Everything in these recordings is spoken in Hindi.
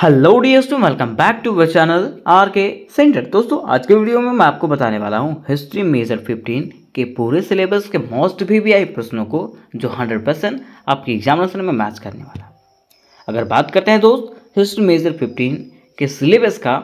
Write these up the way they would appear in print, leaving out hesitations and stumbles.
Hello dears to welcome back to our channel R K centre. दोस्तों आज के वीडियो में मैं आपको बताने वाला हूं हिस्ट्री मेजर 15 के पूरे सिलेबस के मोस्ट वीवीआई प्रश्नों को जो 100% आपके एग्जामिनेशन में मैच करने वाला। अगर बात करते हैं दोस्त हिस्ट्री मेजर 15 के सिलेबस का,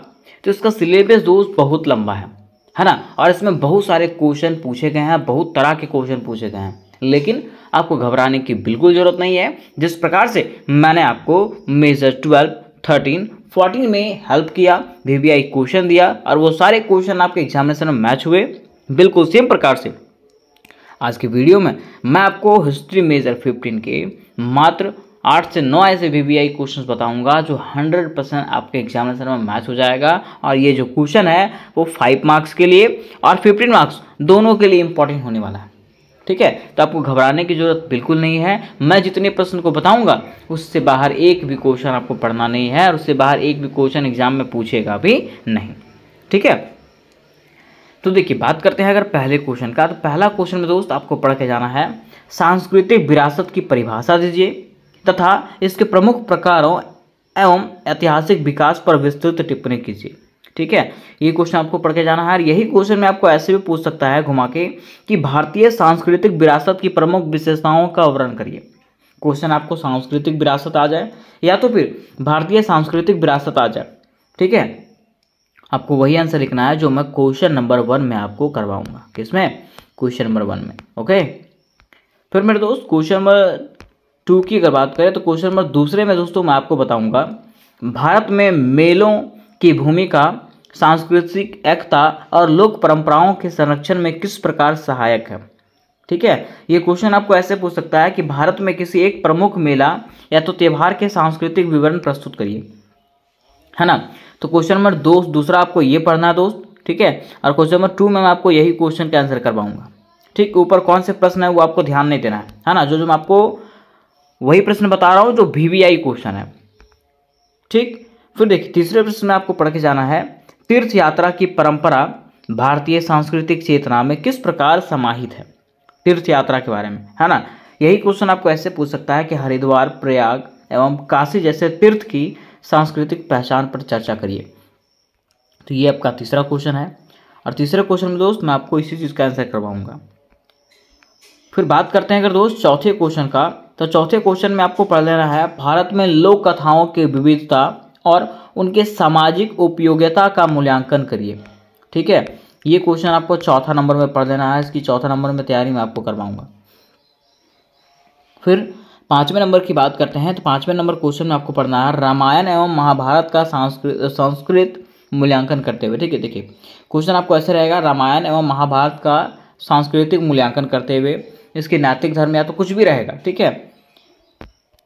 तो इसका सिलेबस दोस्त बहुत लंबा है ना, और इसमें बहुत सारे क्वेश्चन पूछे गए हैं, बहुत तरह के क्वेश्चन पूछे गए हैं। लेकिन आपको घबराने की बिल्कुल ज़रूरत नहीं है। जिस प्रकार से मैंने आपको मेजर 12, 13, 14 में हेल्प किया, वीवीआई क्वेश्चन दिया और वो सारे क्वेश्चन आपके एग्जामिनेशन में मैच हुए, बिल्कुल सेम प्रकार से आज की वीडियो में मैं आपको हिस्ट्री मेजर 15 के मात्र 8 से 9 ऐसे वीवीआई क्वेश्चंस बताऊंगा जो 100% आपके एग्जामिनेशन में मैच हो जाएगा। और ये जो क्वेश्चन है वो 5 मार्क्स के लिए और 15 मार्क्स दोनों के लिए इंपॉर्टेंट होने वाला है। ठीक है, तो आपको घबराने की जरूरत बिल्कुल नहीं है। मैं जितने प्रश्न को बताऊंगा उससे बाहर एक भी क्वेश्चन आपको पढ़ना नहीं है और उससे बाहर एक भी क्वेश्चन एग्जाम में पूछेगा भी नहीं। ठीक है, तो देखिए बात करते हैं अगर पहले क्वेश्चन का। तो पहला क्वेश्चन में दोस्त आपको पढ़ के जाना है, सांस्कृतिक विरासत की परिभाषा दीजिए तथा इसके प्रमुख प्रकारों एवं ऐतिहासिक विकास पर विस्तृत टिप्पणी कीजिए। ठीक है, ये क्वेश्चन आपको पढ़ के जाना है। और यही क्वेश्चन में आपको ऐसे भी पूछ सकता है घुमा के कि भारतीय सांस्कृतिक विरासत की प्रमुख विशेषताओं का वर्णन करिए। क्वेश्चन आपको सांस्कृतिक विरासत आ जाए या तो फिर भारतीय सांस्कृतिक विरासत आ जाए। ठीक है, आपको वही आंसर लिखना है जो मैं क्वेश्चन नंबर 1 में आपको करवाऊंगा। किसमें? क्वेश्चन नंबर 1 में। ओके, फिर मेरे दोस्त क्वेश्चन नंबर 2 की अगर बात करें तो क्वेश्चन नंबर 2 में दोस्तों मैं आपको बताऊंगा भारत में मेलों की भूमिका सांस्कृतिक एकता और लोक परंपराओं के संरक्षण में किस प्रकार सहायक है। ठीक है, ये क्वेश्चन आपको ऐसे पूछ सकता है कि भारत में किसी एक प्रमुख मेला या तो त्यौहार के सांस्कृतिक विवरण प्रस्तुत करिए, है ना। तो क्वेश्चन नंबर दूसरा आपको ये पढ़ना है दोस्त। ठीक है, और क्वेश्चन नंबर 2 में मैं आपको यही क्वेश्चन का आंसर करवाऊंगा। ठीक, ऊपर कौन से प्रश्न है वो आपको ध्यान नहीं देना है ना, जो मैं आपको वही प्रश्न बता रहा हूँ जो वीवीआई क्वेश्चन है। ठीक, फिर देखिए तीसरे प्रश्न में आपको पढ़ के जाना है, तीर्थ यात्रा की परंपरा भारतीय सांस्कृतिक चेतना में किस प्रकार समाहित है। तीर्थ यात्रा के बारे में, है ना। यही क्वेश्चन आपको ऐसे पूछ सकता है कि हरिद्वार, प्रयाग एवं काशी जैसे तीर्थ की सांस्कृतिक पहचान पर चर्चा करिए। तो ये आपका तीसरा क्वेश्चन है। और तीसरे क्वेश्चन में दोस्त मैं आपको इसी चीज़ का आंसर करवाऊंगा। फिर बात करते हैं अगर दोस्त चौथे क्वेश्चन का। तो चौथे क्वेश्चन में आपको पढ़ लेना है, भारत में लोक कथाओं की विविधता और उनके सामाजिक उपयोगिता का मूल्यांकन करिए। ठीक है, ये क्वेश्चन आपको चौथा नंबर में पढ़ लेना है। इसकी चौथा नंबर में तैयारी मैं आपको करवाऊंगा। फिर 5वें नंबर की बात करते हैं। तो 5वें नंबर क्वेश्चन में आपको पढ़ना है, रामायण एवं महाभारत का संस्कृत मूल्यांकन करते हुए। ठीक है, देखिए क्वेश्चन आपको ऐसे रहेगा, रामायण एवं महाभारत का सांस्कृतिक मूल्यांकन करते हुए इसके नैतिक धर्म या तो कुछ भी रहेगा। ठीक है,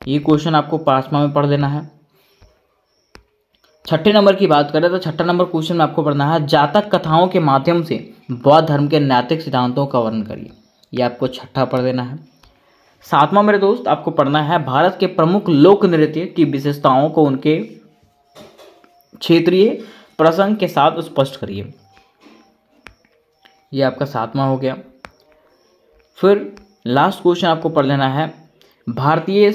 ये क्वेश्चन आपको 5वां में पढ़ लेना है। छठे नंबर की बात करें तो छठा नंबर क्वेश्चन में आपको पढ़ना है, जातक कथाओं के माध्यम से बौद्ध धर्म के नैतिक सिद्धांतों का वर्णन करिए। ये आपको छठा पढ़ लेना है। 7वां मेरे दोस्त आपको पढ़ना है, भारत के प्रमुख लोक नृत्य की विशेषताओं को उनके क्षेत्रीय प्रसंग के साथ स्पष्ट करिए। ये आपका 7वां हो गया। फिर लास्ट क्वेश्चन आपको पढ़ लेना है, भारतीय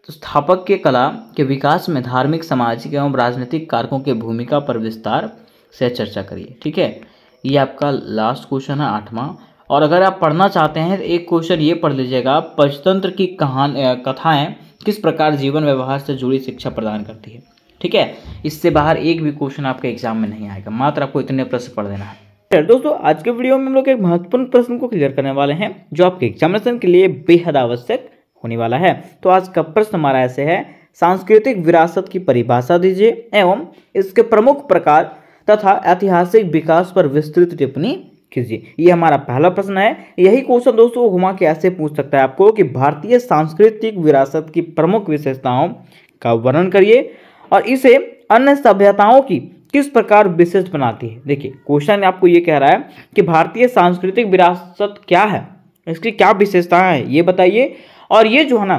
स्थापक के कला के विकास में धार्मिक, सामाजिक एवं राजनीतिक कारकों की भूमिका पर विस्तार से चर्चा करिए। ठीक है, ये आपका लास्ट क्वेश्चन है 8वां। और अगर आप पढ़ना चाहते हैं तो एक क्वेश्चन ये पढ़ लीजिएगा, पंचतंत्र की कथाएं किस प्रकार जीवन व्यवहार से जुड़ी शिक्षा प्रदान करती है। ठीक है, इससे बाहर एक भी क्वेश्चन आपके एग्जाम में नहीं आएगा, मात्र आपको इतने प्रश्न पढ़ देना है। दोस्तों आज के वीडियो में हम लोग एक महत्वपूर्ण प्रश्न को क्लियर करने वाले हैं जो आपके एग्जामिनेशन के लिए बेहद आवश्यक होने वाला है। तो आज का प्रश्न हमारा ऐसे है, सांस्कृतिक विरासत की परिभाषा दीजिए एवं इसके प्रमुख प्रकार तथा ऐतिहासिक विकास पर विस्तृत टिप्पणी कीजिए। ये हमारा पहला प्रश्न है। यही क्वेश्चन दोस्तों घुमा के ऐसे पूछ सकता है आपको कि भारतीय सांस्कृतिक विरासत की प्रमुख विशेषताओं का वर्णन करिए और इसे अन्य सभ्यताओं की किस प्रकार विशिष्ट बनाती है। देखिए क्वेश्चन आपको ये कह रहा है कि भारतीय सांस्कृतिक विरासत क्या है, इसकी क्या विशेषताएं हैं ये बताइए, और ये जो है ना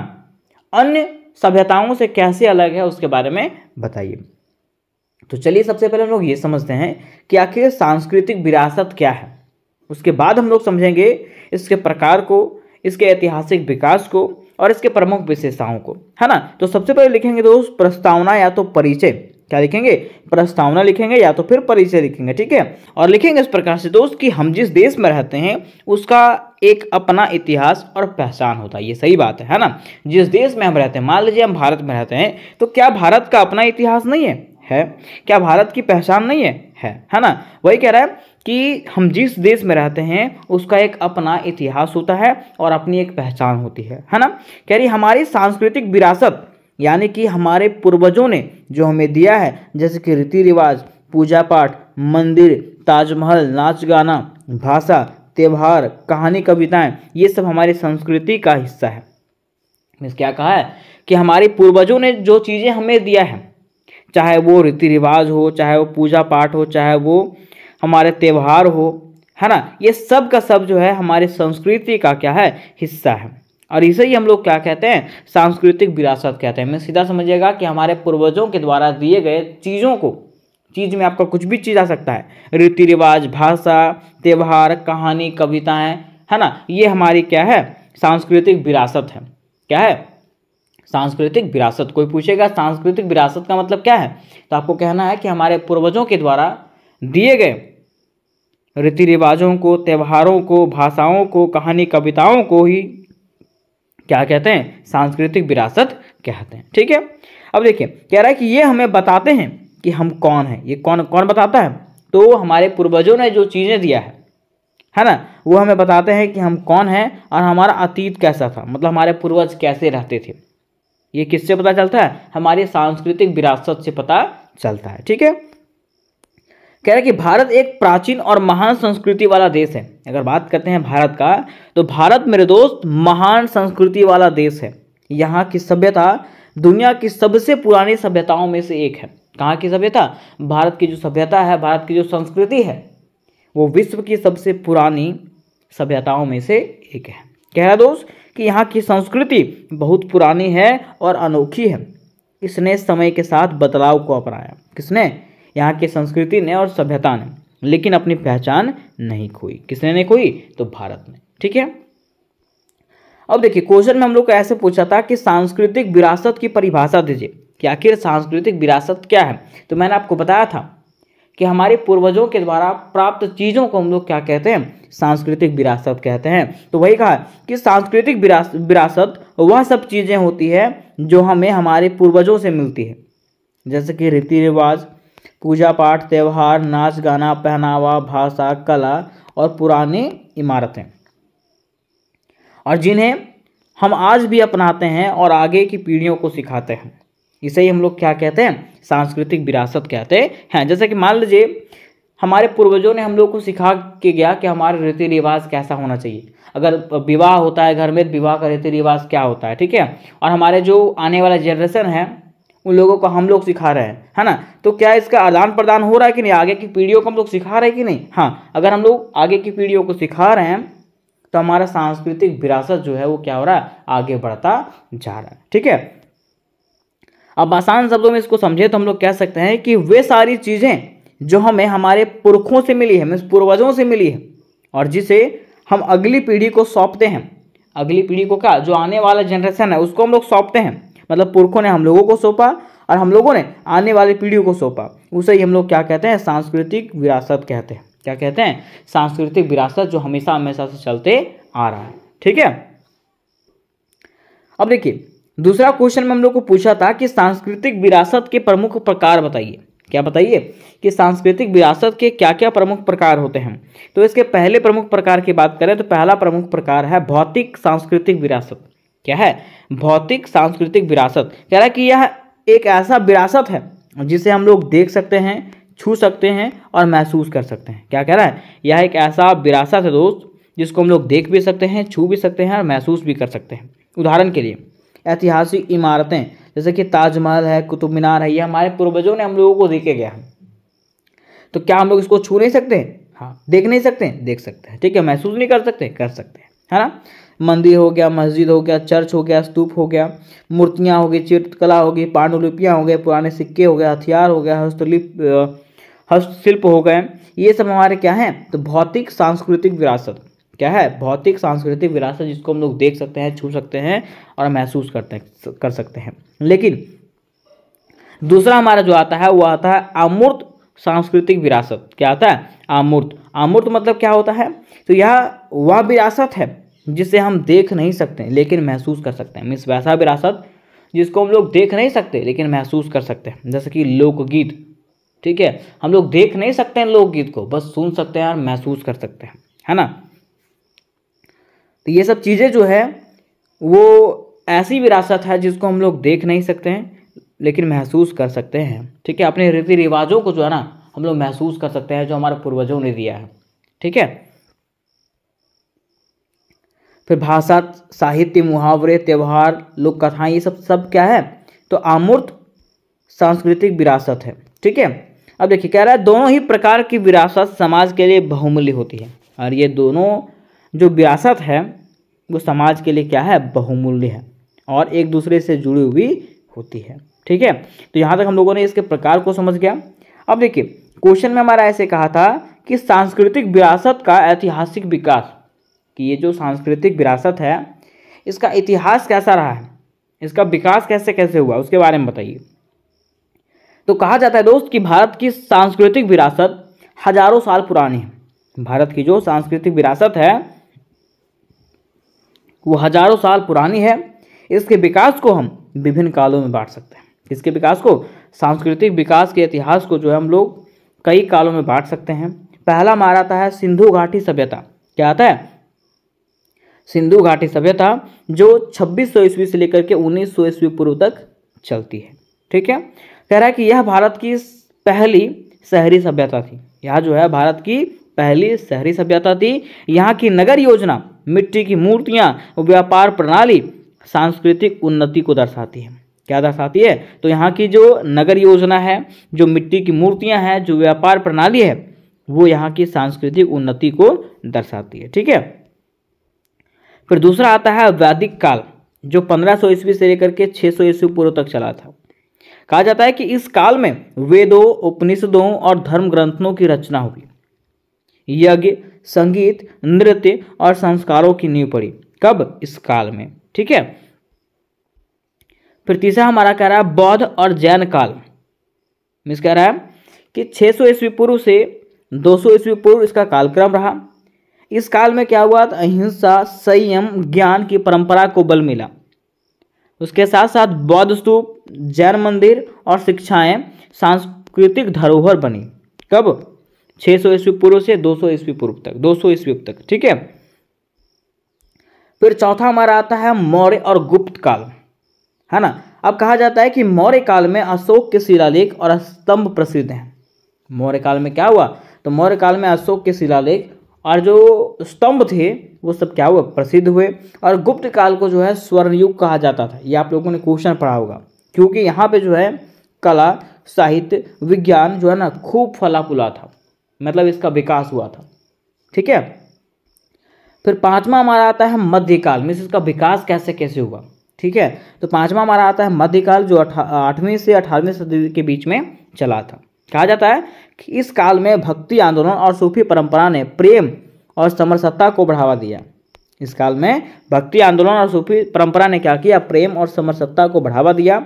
अन्य सभ्यताओं से कैसे अलग है उसके बारे में बताइए। तो चलिए सबसे पहले हम लोग ये समझते हैं कि आखिर सांस्कृतिक विरासत क्या है। उसके बाद हम लोग समझेंगे इसके प्रकार को, इसके ऐतिहासिक विकास को और इसके प्रमुख विशेषताओं को, है ना। तो सबसे पहले लिखेंगे दोस्त प्रस्तावना या तो परिचय। क्या लिखेंगे? प्रस्तावना लिखेंगे या तो फिर परिचय लिखेंगे, ठीक है। और लिखेंगे इस प्रकार से दोस्त कि हम जिस देश में रहते हैं उसका एक अपना इतिहास और पहचान होता है। ये सही बात है ना। जिस देश में हम रहते हैं, मान लीजिए हम भारत में रहते हैं, तो क्या भारत का अपना इतिहास नहीं है? क्या भारत की पहचान नहीं है ना। वही कह रहा है कि हम जिस देश में रहते हैं उसका एक अपना इतिहास होता है और अपनी एक पहचान होती है ना। कह रही हमारी सांस्कृतिक विरासत, यानी कि हमारे पूर्वजों ने जो हमें दिया है, जैसे कि रीति रिवाज, पूजा पाठ, मंदिर, ताजमहल, नाच गाना, भाषा, त्यौहार, कहानी, कविताएं, ये सब हमारी संस्कृति का हिस्सा है। मीन्स क्या कहा है कि हमारे पूर्वजों ने जो चीज़ें हमें दिया है, चाहे वो रीति रिवाज हो, चाहे वो पूजा पाठ हो, चाहे वो हमारे त्यौहार हो, है ना, ये सब का सब जो है हमारी संस्कृति का क्या है? हिस्सा है। और इसे ही हम लोग क्या कहते हैं? सांस्कृतिक विरासत कहते हैं। मैं सीधा समझिएगा कि हमारे पूर्वजों के द्वारा दिए गए चीज़ों को, चीज़ में आपका कुछ भी चीज़ आ सकता है, रीति रिवाज, भाषा, त्यौहार, कहानी, कविताएं, है ना, ये हमारी क्या है? सांस्कृतिक विरासत है। क्या है? सांस्कृतिक विरासत। कोई पूछेगा सांस्कृतिक विरासत का मतलब क्या है, तो आपको कहना है कि हमारे पूर्वजों के द्वारा दिए गए रीति रिवाजों को, त्यौहारों को, भाषाओं को, कहानी, कविताओं को ही क्या कहते हैं? सांस्कृतिक विरासत कहते हैं, ठीक है। अब देखिए कह रहा है कि ये हमें बताते हैं कि हम कौन हैं। ये कौन कौन बताता है? तो हमारे पूर्वजों ने जो चीज़ें दिया है ना, वो हमें बताते हैं कि हम कौन हैं और हमारा अतीत कैसा था, मतलब हमारे पूर्वज कैसे रहते थे। ये किससे पता चलता है? हमारी सांस्कृतिक विरासत से पता चलता है, ठीक है। कह रहा है कि भारत एक प्राचीन और महान संस्कृति वाला देश है। अगर बात करते हैं भारत का, तो भारत मेरे दोस्त महान संस्कृति वाला देश है। यहाँ की सभ्यता दुनिया की सबसे पुरानी सभ्यताओं में से एक है। कहाँ की सभ्यता? भारत की जो सभ्यता है, भारत की जो संस्कृति है, वो विश्व की सबसे पुरानी सभ्यताओं में से एक है। कह रहा दोस्त कि यहाँ की संस्कृति बहुत पुरानी है और अनोखी है। इसने समय के साथ बदलाव को अपनाया। किसने? यहाँ की संस्कृति ने और सभ्यता ने, लेकिन अपनी पहचान नहीं खोई। किसने नहीं खोई? तो भारत ने, ठीक है। अब देखिए क्वेश्चन में हम लोग को ऐसे पूछा था कि सांस्कृतिक विरासत की परिभाषा दीजिए कि आखिर सांस्कृतिक विरासत क्या है। तो मैंने आपको बताया था कि हमारे पूर्वजों के द्वारा प्राप्त चीज़ों को हम लोग क्या कहते हैं? सांस्कृतिक विरासत कहते हैं। तो वही कहा कि सांस्कृतिक विरासत वह सब चीज़ें होती है जो हमें हमारे पूर्वजों से मिलती है, जैसे कि रीति रिवाज, पूजा पाठ, त्यौहार, नाच गाना, पहनावा, भाषा, कला और पुरानी इमारतें, और जिन्हें हम आज भी अपनाते हैं और आगे की पीढ़ियों को सिखाते हैं। इसे ही हम लोग क्या कहते हैं? सांस्कृतिक विरासत कहते हैं। जैसे कि मान लीजिए हमारे पूर्वजों ने हम लोग को सिखा के गया कि हमारे रीति रिवाज कैसा होना चाहिए। अगर विवाह होता है घर में, विवाह का रीति रिवाज क्या होता है, ठीक है। और हमारे जो आने वाला जनरेशन है उन लोगों को हम लोग सिखा रहे हैं, है ना। तो क्या इसका आदान प्रदान हो रहा है कि नहीं? आगे की पीढ़ियों को हम लोग सिखा रहे हैं कि नहीं? हाँ, अगर हम लोग आगे की पीढ़ियों को सिखा रहे हैं तो हमारा सांस्कृतिक विरासत जो है वो क्या हो रहा है? आगे बढ़ता जा रहा है, ठीक है। अब आसान शब्दों में इसको समझे तो हम लोग कह सकते हैं कि वे सारी चीज़ें जो हमें हमारे पुरखों से मिली है, मीन्स पूर्वजों से मिली है, और जिसे हम अगली पीढ़ी को सौंपते हैं। अगली पीढ़ी को क्या? जो आने वाला जनरेशन है उसको हम लोग सौंपते हैं। मतलब पुरखों ने हम लोगों को सौंपा और हम लोगों ने आने वाली पीढ़ियों को सौंपा। उसे ही हम लोग क्या कहते हैं? सांस्कृतिक विरासत कहते हैं। क्या कहते हैं? सांस्कृतिक विरासत, जो हमेशा हमेशा से चलते आ रहा है, ठीक है। अब देखिए दूसरा क्वेश्चन में हम लोग को पूछा था कि सांस्कृतिक विरासत के प्रमुख प्रकार बताइए। क्या बताइए? कि सांस्कृतिक विरासत के क्या क्या प्रमुख प्रकार होते हैं। तो इसके पहले प्रमुख प्रकार की बात करें तो पहला प्रमुख प्रकार है भौतिक सांस्कृतिक विरासत। क्या है? भौतिक सांस्कृतिक विरासत। कह रहा है कि यह एक ऐसा विरासत है जिसे हम लोग देख सकते हैं, छू सकते हैं और महसूस कर सकते हैं। क्या कह रहा है? यह एक ऐसा विरासत है दोस्त जिसको हम लोग देख भी सकते हैं, छू भी सकते हैं और महसूस भी कर सकते हैं। उदाहरण के लिए ऐतिहासिक इमारतें जैसे कि ताजमहल है, कुतुब मीनार है, ये हमारे पूर्वजों ने हम लोगों को देके गया है। तो क्या हम लोग इसको छू नहीं सकते? हाँ। देख नहीं सकते? देख सकते हैं, ठीक है। महसूस नहीं कर सकते? कर सकते हैं, है ना। मंदिर हो गया, मस्जिद हो गया, चर्च हो गया, स्तूप हो गया, मूर्तियाँ हो गई, चित्रकला हो गई, पांडुलिपियाँ हो गए, पुराने सिक्के हो गए, हथियार हो गया, हस्तशिल्प हो गए, ये सब हमारे क्या हैं? तो भौतिक सांस्कृतिक विरासत। क्या है, भौतिक सांस्कृतिक विरासत, जिसको हम लोग देख सकते हैं, छू सकते हैं और महसूस कर सकते हैं। लेकिन दूसरा हमारा जो आता है वो आता है अमूर्त सांस्कृतिक विरासत। क्या आता है, अमूर्त। अमूर्त मतलब क्या होता है, तो यह वह विरासत है जिसे हम देख नहीं सकते लेकिन महसूस कर सकते हैं। मीन्स वैसा विरासत जिसको हम लोग देख नहीं सकते लेकिन महसूस कर सकते हैं, जैसे कि लोकगीत। ठीक है, हम लोग देख नहीं सकते हैं लोकगीत को, बस सुन सकते हैं और महसूस कर सकते हैं, है ना। तो ये सब चीज़ें जो है वो ऐसी विरासत है जिसको हम लोग देख नहीं सकते हैं लेकिन महसूस कर सकते हैं। ठीक है, अपने रीति रिवाजों को जो है ना हम लोग महसूस कर सकते हैं, जो हमारे पूर्वजों ने दिया है। ठीक है, फिर भाषा, साहित्य, मुहावरे, त्यौहार, लोक कथाएं, ये सब क्या है, तो अमूर्त सांस्कृतिक विरासत है। ठीक है, अब देखिए कह रहा है दोनों ही प्रकार की विरासत समाज के लिए बहुमूल्य होती है, और ये दोनों जो विरासत है वो समाज के लिए क्या है, बहुमूल्य है और एक दूसरे से जुड़ी हुई होती है। ठीक है, तो यहाँ तक हम लोगों ने इसके प्रकार को समझ गया। अब देखिए क्वेश्चन में हमारा ऐसे कहा था कि सांस्कृतिक विरासत का ऐतिहासिक विकास, कि ये जो सांस्कृतिक विरासत है इसका इतिहास कैसा रहा है, इसका विकास कैसे कैसे हुआ, उसके बारे में बताइए। तो कहा जाता है दोस्त कि भारत की सांस्कृतिक विरासत हजारों साल पुरानी है। भारत की जो सांस्कृतिक विरासत है वो हजारों साल पुरानी है। इसके विकास को हम विभिन्न कालों में बांट सकते हैं। इसके विकास को, सांस्कृतिक विकास के इतिहास को जो है हम लोग कई कालों में बांट सकते हैं। पहला हमारा आता है सिंधु घाटी सभ्यता। क्या आता है, सिंधु घाटी सभ्यता, जो 2600 ईस्वी से लेकर के 1900 ईस्वी पूर्व तक चलती है। ठीक है, कह रहा है कि यह भारत की पहली शहरी सभ्यता थी। यह जो है भारत की पहली शहरी सभ्यता थी। यहाँ की नगर योजना, मिट्टी की मूर्तियाँ, व्यापार प्रणाली सांस्कृतिक उन्नति को दर्शाती है। क्या दर्शाती है, तो यहाँ की जो नगर योजना है, जो मिट्टी की मूर्तियाँ हैं, जो व्यापार प्रणाली है, वो यहाँ की सांस्कृतिक उन्नति को दर्शाती है। ठीक है, फिर दूसरा आता है वैदिक काल, जो 1500 ईस्वी से लेकर के 600 ईस्वी पूर्व तक चला था। कहा जाता है कि इस काल में वेदों, उपनिषदों और धर्म ग्रंथों की रचना हुई। यज्ञ, संगीत, नृत्य और संस्कारों की नींव पड़ी। कब, इस काल में। ठीक है, फिर तीसरा हमारा कह रहा है बौद्ध और जैन काल। मिस कह रहा है कि 600 ईस्वी पूर्व से 200 ईस्वी पूर्व इसका कालक्रम रहा। इस काल में क्या हुआ, अहिंसा, संयम, ज्ञान की परंपरा को बल मिला। उसके साथ साथ बौद्ध स्तूप, जैन मंदिर और शिक्षाएं सांस्कृतिक धरोहर बनी। कब, 600 ईस्वी पूर्व से 200 ईस्वी पूर्व तक, 200 ईस्वी तक। ठीक है, फिर चौथा हमारा आता है मौर्य और गुप्त काल, है ना। अब कहा जाता है कि मौर्य काल में अशोक के शिलालेख और स्तंभ प्रसिद्ध हैं। मौर्य काल में क्या हुआ, तो मौर्य काल में अशोक के शिलालेख और जो स्तंभ थे वो सब क्या हुआ, प्रसिद्ध हुए। और गुप्त काल को जो है स्वर्ण युग कहा जाता था। ये आप लोगों ने क्वेश्चन पढ़ा होगा, क्योंकि यहाँ पे जो है कला, साहित्य, विज्ञान जो है ना खूब फला फूला था, मतलब इसका विकास हुआ था। ठीक है, फिर पांचवा हमारा आता है मध्यकाल, मीन्स इसका विकास कैसे कैसे हुआ। ठीक है, तो पांचवा हमारा आता है मध्यकाल, जो 8वीं से 18वीं सदी के बीच में चला था। कहा जाता है कि इस काल में भक्ति आंदोलन और सूफी परंपरा ने प्रेम और समरसता को बढ़ावा दिया। इस काल में भक्ति आंदोलन और सूफी परंपरा ने क्या किया, प्रेम और समरसता को बढ़ावा दिया।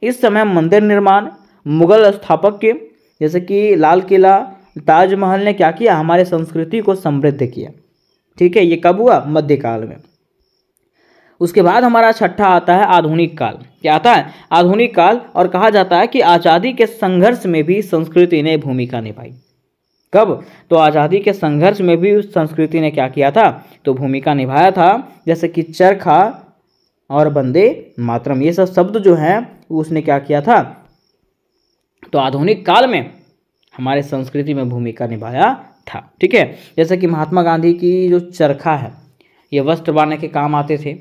इस समय मंदिर निर्माण, मुगल स्थापक के जैसे कि लाल किला, ताजमहल ने क्या किया, हमारे संस्कृति को समृद्ध किया। ठीक है, ये कब हुआ, मध्यकाल में। उसके बाद हमारा छठा आता है आधुनिक काल। क्या आता है, आधुनिक काल। और कहा जाता है कि आज़ादी के संघर्ष में भी संस्कृति ने भूमिका निभाई। कब, तो आज़ादी के संघर्ष में भी संस्कृति ने क्या किया था, तो भूमिका निभाया था। जैसे कि चरखा और वंदे मातरम, ये सब शब्द जो हैं उसने क्या किया था, तो आधुनिक काल में हमारे संस्कृति में भूमिका निभाया था। ठीक है, जैसे कि महात्मा गांधी की जो चरखा है ये वस्त्र बांधने के काम आते थे।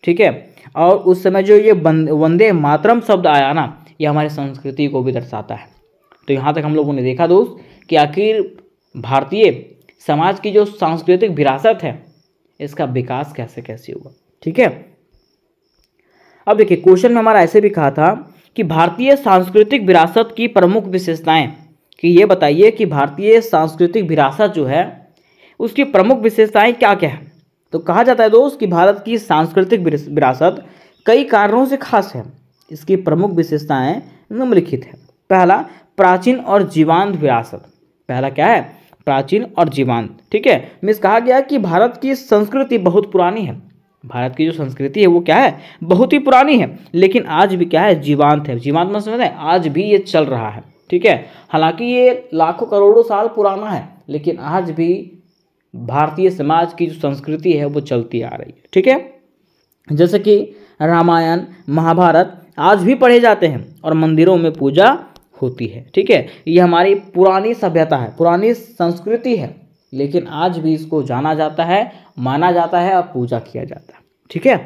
ठीक है, और उस समय जो ये वंदे मातरम शब्द आया ना, ये हमारी संस्कृति को भी दर्शाता है। तो यहाँ तक हम लोगों ने देखा दोस्त कि आखिर भारतीय समाज की जो सांस्कृतिक विरासत है इसका विकास कैसे कैसे हुआ। ठीक है, अब देखिए क्वेश्चन में हमारा ऐसे भी कहा था कि भारतीय सांस्कृतिक विरासत की प्रमुख विशेषताएं, कि ये बताइए कि भारतीय सांस्कृतिक विरासत जो है उसकी प्रमुख विशेषताएं क्या क्या है? तो कहा जाता है दोस्त कि भारत की सांस्कृतिक विरासत कई कारणों से खास है। इसकी प्रमुख विशेषताएं निम्नलिखित है। पहला, प्राचीन और जीवांत विरासत। पहला क्या है? प्राचीन और जीवांत। ठीक है, मीन्स कहा गया कि भारत की संस्कृति बहुत पुरानी है। भारत की जो संस्कृति है वो क्या है? बहुत ही पुरानी है, लेकिन आज भी क्या है? जीवांत है। जीवांत मतलब समझते हैं, आज भी ये चल रहा है। ठीक है, हालांकि ये लाखों करोड़ों साल पुराना है, लेकिन आज भी भारतीय समाज की जो संस्कृति है वो चलती आ रही है। ठीक है, जैसे कि रामायण, महाभारत आज भी पढ़े जाते हैं और मंदिरों में पूजा होती है। ठीक है, ये हमारी पुरानी सभ्यता है, पुरानी संस्कृति है, लेकिन आज भी इसको जाना जाता है, माना जाता है और पूजा किया जाता है। ठीक है,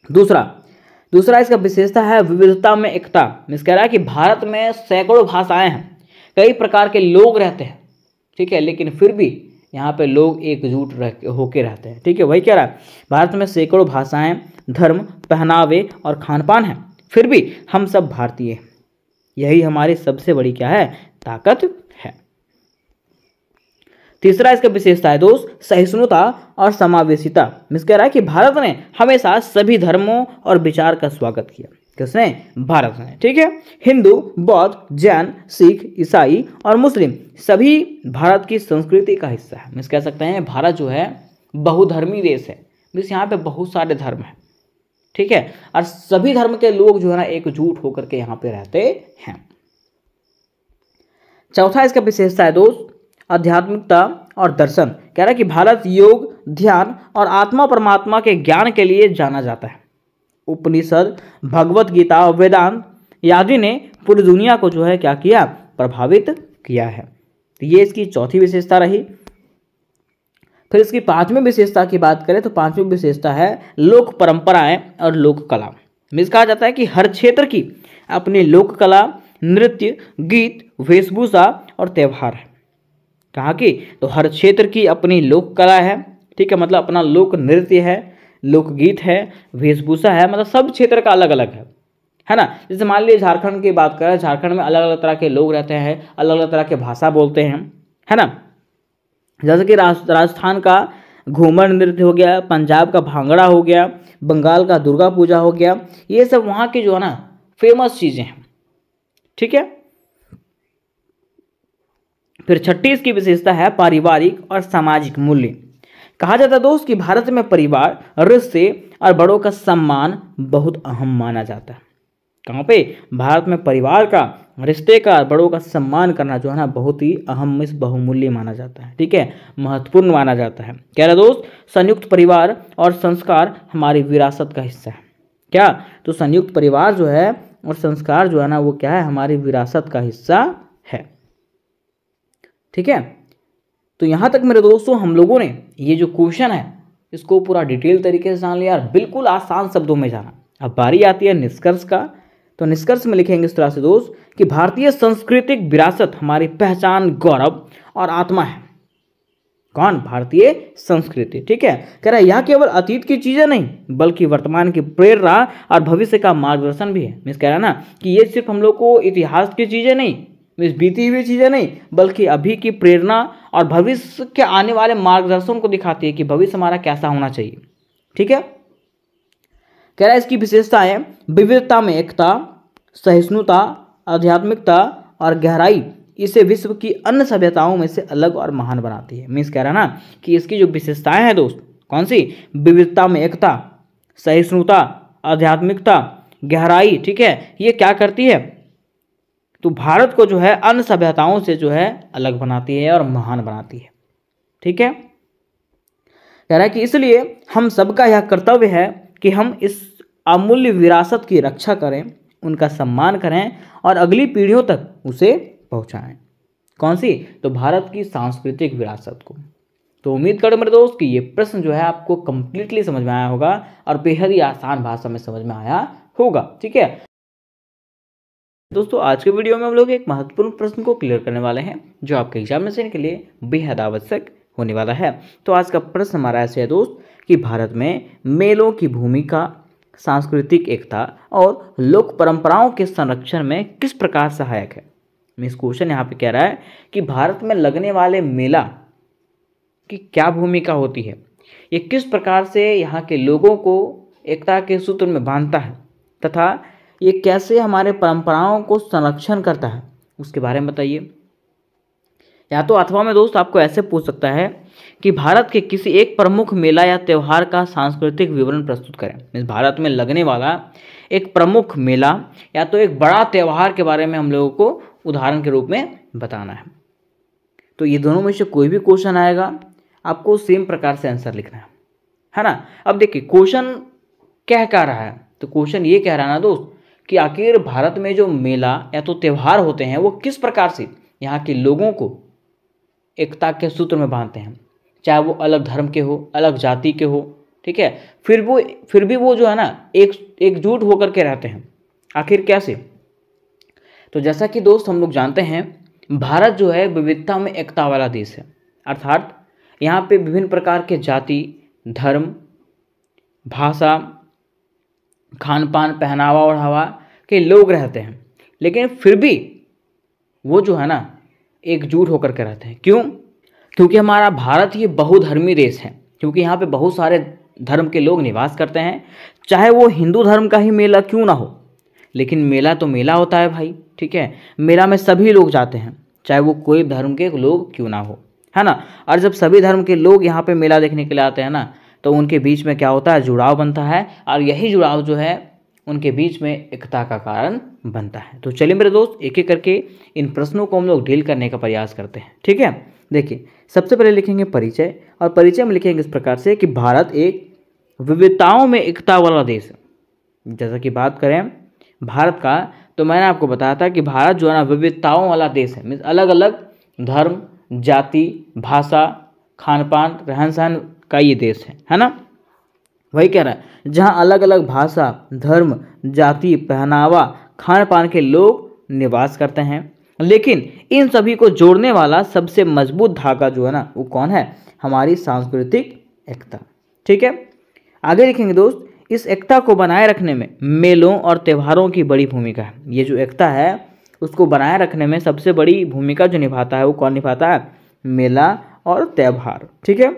दूसरा इसका विशेषता है विविधता में एकता। मीन्स कह रहा है कि भारत में सैकड़ों भाषाएं हैं, कई प्रकार के लोग रहते हैं। ठीक है, लेकिन फिर भी यहाँ पे लोग एकजुट होके रहते हैं। ठीक है, वही कह रहा है, भारत में सैकड़ों भाषाएं, धर्म, पहनावे और खानपान है, फिर भी हम सब भारतीय हैं। यही हमारी सबसे बड़ी क्या है? ताकत है। तीसरा इसका विशेषता है दोस्त सहिष्णुता और समावेशिता। मीन्स कह रहा है कि भारत ने हमेशा सभी धर्मों और विचार का स्वागत किया। किसने? भारत ने। ठीक है, हिंदू, बौद्ध, जैन, सिख, ईसाई और मुस्लिम सभी भारत की संस्कृति का हिस्सा है। मीन्स कह सकते हैं भारत जो है बहुधर्मी देश है। मीन्स यहाँ पे बहुत सारे धर्म हैं। ठीक है, और सभी धर्म के लोग जो है ना एकजुट होकर के यहाँ पे रहते हैं। चौथा इसका विशेषता है दोस्त आध्यात्मिकता और दर्शन। कह रहा है कि भारत योग, ध्यान और आत्मा परमात्मा के ज्ञान के लिए जाना जाता है। उपनिषद, भगवत गीता और वेदांत आदि ने पूरी दुनिया को जो है क्या किया? प्रभावित किया है। तो ये इसकी चौथी विशेषता रही। फिर इसकी पांचवी विशेषता की बात करें तो पांचवी विशेषता है लोक परंपराएं और लोक कला। मीन्स कहा जाता है कि हर क्षेत्र की अपनी लोक कला, नृत्य, गीत, वेशभूषा और त्यौहार है। कहाँ की? तो हर क्षेत्र की अपनी लोक कला है। ठीक है, मतलब अपना लोक नृत्य है, लोकगीत है, वेशभूषा है, मतलब सब क्षेत्र का अलग अलग है ना। जैसे मान लीजिए झारखंड की बात करें, झारखंड में अलग अलग तरह के लोग रहते हैं, अलग अलग तरह के भाषा बोलते हैं, है ना। जैसे कि राजस्थान का घूमर नृत्य हो गया, पंजाब का भांगड़ा हो गया, बंगाल का दुर्गा पूजा हो गया, ये सब वहाँ की जो है ना फेमस चीज़ें हैं। ठीक है, फिर छठी इसकी विशेषता है पारिवारिक और सामाजिक मूल्य। कहा जाता है दोस्त कि भारत में परिवार, रिश्ते और बड़ों का सम्मान बहुत अहम माना जाता है। कहाँ पे? भारत में परिवार का, रिश्ते का, बड़ों का सम्मान करना जो है ना बहुत ही अहम, बहुमूल्य माना जाता है। ठीक है, महत्वपूर्ण माना जाता है। कह रहा दोस्त संयुक्त परिवार और संस्कार हमारी विरासत का हिस्सा है। क्या? तो संयुक्त परिवार जो है और संस्कार जो है ना वो क्या है? हमारी विरासत का हिस्सा है। ठीक है, तो यहाँ तक मेरे दोस्तों हम लोगों ने ये जो क्वेश्चन है इसको पूरा डिटेल तरीके से जान लिया, बिल्कुल आसान शब्दों में जाना। अब बारी आती है निष्कर्ष का। तो निष्कर्ष में लिखेंगे इस तरह से दोस्त कि भारतीय सांस्कृतिक विरासत हमारी पहचान, गौरव और आत्मा है। कौन? भारतीय संस्कृति। ठीक है, कह रहा है यह केवल अतीत की चीजें नहीं बल्कि वर्तमान की प्रेरणा और भविष्य का मार्गदर्शन भी है। मीन्स कह रहा है ना कि ये सिर्फ हम लोग को इतिहास की चीजें नहीं, मीन्स बीती हुई चीजें नहीं, बल्कि अभी की प्रेरणा और भविष्य के आने वाले मार्गदर्शन को दिखाती है कि भविष्य हमारा कैसा होना चाहिए। ठीक है, कह रहा है इसकी विशेषताएं विविधता में एकता, सहिष्णुता, आध्यात्मिकता और गहराई इसे विश्व की अन्य सभ्यताओं में से अलग और महान बनाती है। मीन्स कह रहा है ना कि इसकी जो विशेषताएं हैं दोस्त, कौन सी? विविधता में एकता, सहिष्णुता, आध्यात्मिकता, गहराई। ठीक है, ये क्या करती है? तो भारत को जो है अन्य सभ्यताओं से जो है अलग बनाती है और महान बनाती है। ठीक है, कह रहा है कि इसलिए हम सबका यह कर्तव्य है कि हम इस अमूल्य विरासत की रक्षा करें, उनका सम्मान करें और अगली पीढ़ियों तक उसे पहुंचाएं। कौन सी? तो भारत की सांस्कृतिक विरासत को। तो उम्मीद करो मेरे दोस्त कि ये प्रश्न जो है आपको कंप्लीटली समझ में आया होगा और बेहद ही आसान भाषा में समझ में आया होगा। ठीक है दोस्तों, आज के वीडियो में हम लोग एक महत्वपूर्ण प्रश्न को क्लियर करने वाले हैं जो आपके एग्जामिनेशन के लिए बेहद आवश्यक होने वाला है। तो आज का प्रश्न हमारा ऐसे है दोस्त कि भारत में मेलों की भूमिका सांस्कृतिक एकता और लोक परंपराओं के संरक्षण में किस प्रकार सहायक है। मीन्स क्वेश्चन यहाँ पे कह रहा है कि भारत में लगने वाले मेला की क्या भूमिका होती है, ये किस प्रकार से यहाँ के लोगों को एकता के सूत्र में बांधता है तथा ये कैसे हमारे परंपराओं को संरक्षण करता है, उसके बारे में बताइए। या तो अथवा में दोस्त आपको ऐसे पूछ सकता है कि भारत के किसी एक प्रमुख मेला या त्यौहार का सांस्कृतिक विवरण प्रस्तुत करें। इस भारत में लगने वाला एक प्रमुख मेला या तो एक बड़ा त्यौहार के बारे में हम लोगों को उदाहरण के रूप में बताना है। तो ये दोनों में से कोई भी क्वेश्चन आएगा, आपको सेम प्रकार से आंसर लिखना है ना। अब देखिए क्वेश्चन क्या कह रहा है, तो क्वेश्चन ये कह रहा है ना दोस्त कि आखिर भारत में जो मेला या तो त्यौहार होते हैं वो किस प्रकार से यहाँ के लोगों को एकता के सूत्र में बांधते हैं, चाहे वो अलग धर्म के हो, अलग जाति के हो, ठीक है, फिर भी वो जो है ना एकजुट होकर के रहते हैं। आखिर कैसे? तो जैसा कि दोस्त हम लोग जानते हैं भारत जो है विविधता में एकता वाला देश है, अर्थात यहाँ पे विभिन्न प्रकार के जाति, धर्म, भाषा, खान पान, पहनावा ओढ़ावा के लोग रहते हैं, लेकिन फिर भी वो जो है ना एकजुट होकर के रहते हैं। क्यों? क्योंकि हमारा भारत ये बहुधर्मी देश है, क्योंकि यहाँ पे बहुत सारे धर्म के लोग निवास करते हैं, चाहे वो हिंदू धर्म का ही मेला क्यों ना हो, लेकिन मेला तो मेला होता है भाई, ठीक है। मेला में सभी लोग जाते हैं, चाहे वो कोई धर्म के लोग क्यों ना हो, है ना। और जब सभी धर्म के लोग यहाँ पे मेला देखने के लिए आते हैं ना, तो उनके बीच में क्या होता है, जुड़ाव बनता है, और यही जुड़ाव जो है उनके बीच में एकता का कारण बनता है। तो चलिए मेरे दोस्त एक एक करके इन प्रश्नों को हम लोग डील करने का प्रयास करते हैं, ठीक है। देखिए सबसे पहले लिखेंगे परिचय, और परिचय में लिखेंगे इस प्रकार से कि भारत एक विविधताओं में एकता वाला देश है। जैसा कि बात करें भारत का, तो मैंने आपको बताया था कि भारत जो है ना विविधताओं वाला देश है, मीन्स अलग अलग धर्म, जाति, भाषा, खान पान, रहन सहन का ये देश है ना। वही कह रहा है जहाँ अलग अलग भाषा, धर्म, जाति, पहनावा, खान पान के लोग निवास करते हैं, लेकिन इन सभी को जोड़ने वाला सबसे मजबूत धागा जो है ना वो कौन है, हमारी सांस्कृतिक एकता, ठीक है। आगे लिखेंगे दोस्त, इस एकता को बनाए रखने में मेलों और त्योहारों की बड़ी भूमिका है। ये जो एकता है उसको बनाए रखने में सबसे बड़ी भूमिका जो निभाता है वो कौन निभाता है, मेला और त्यौहार, ठीक है।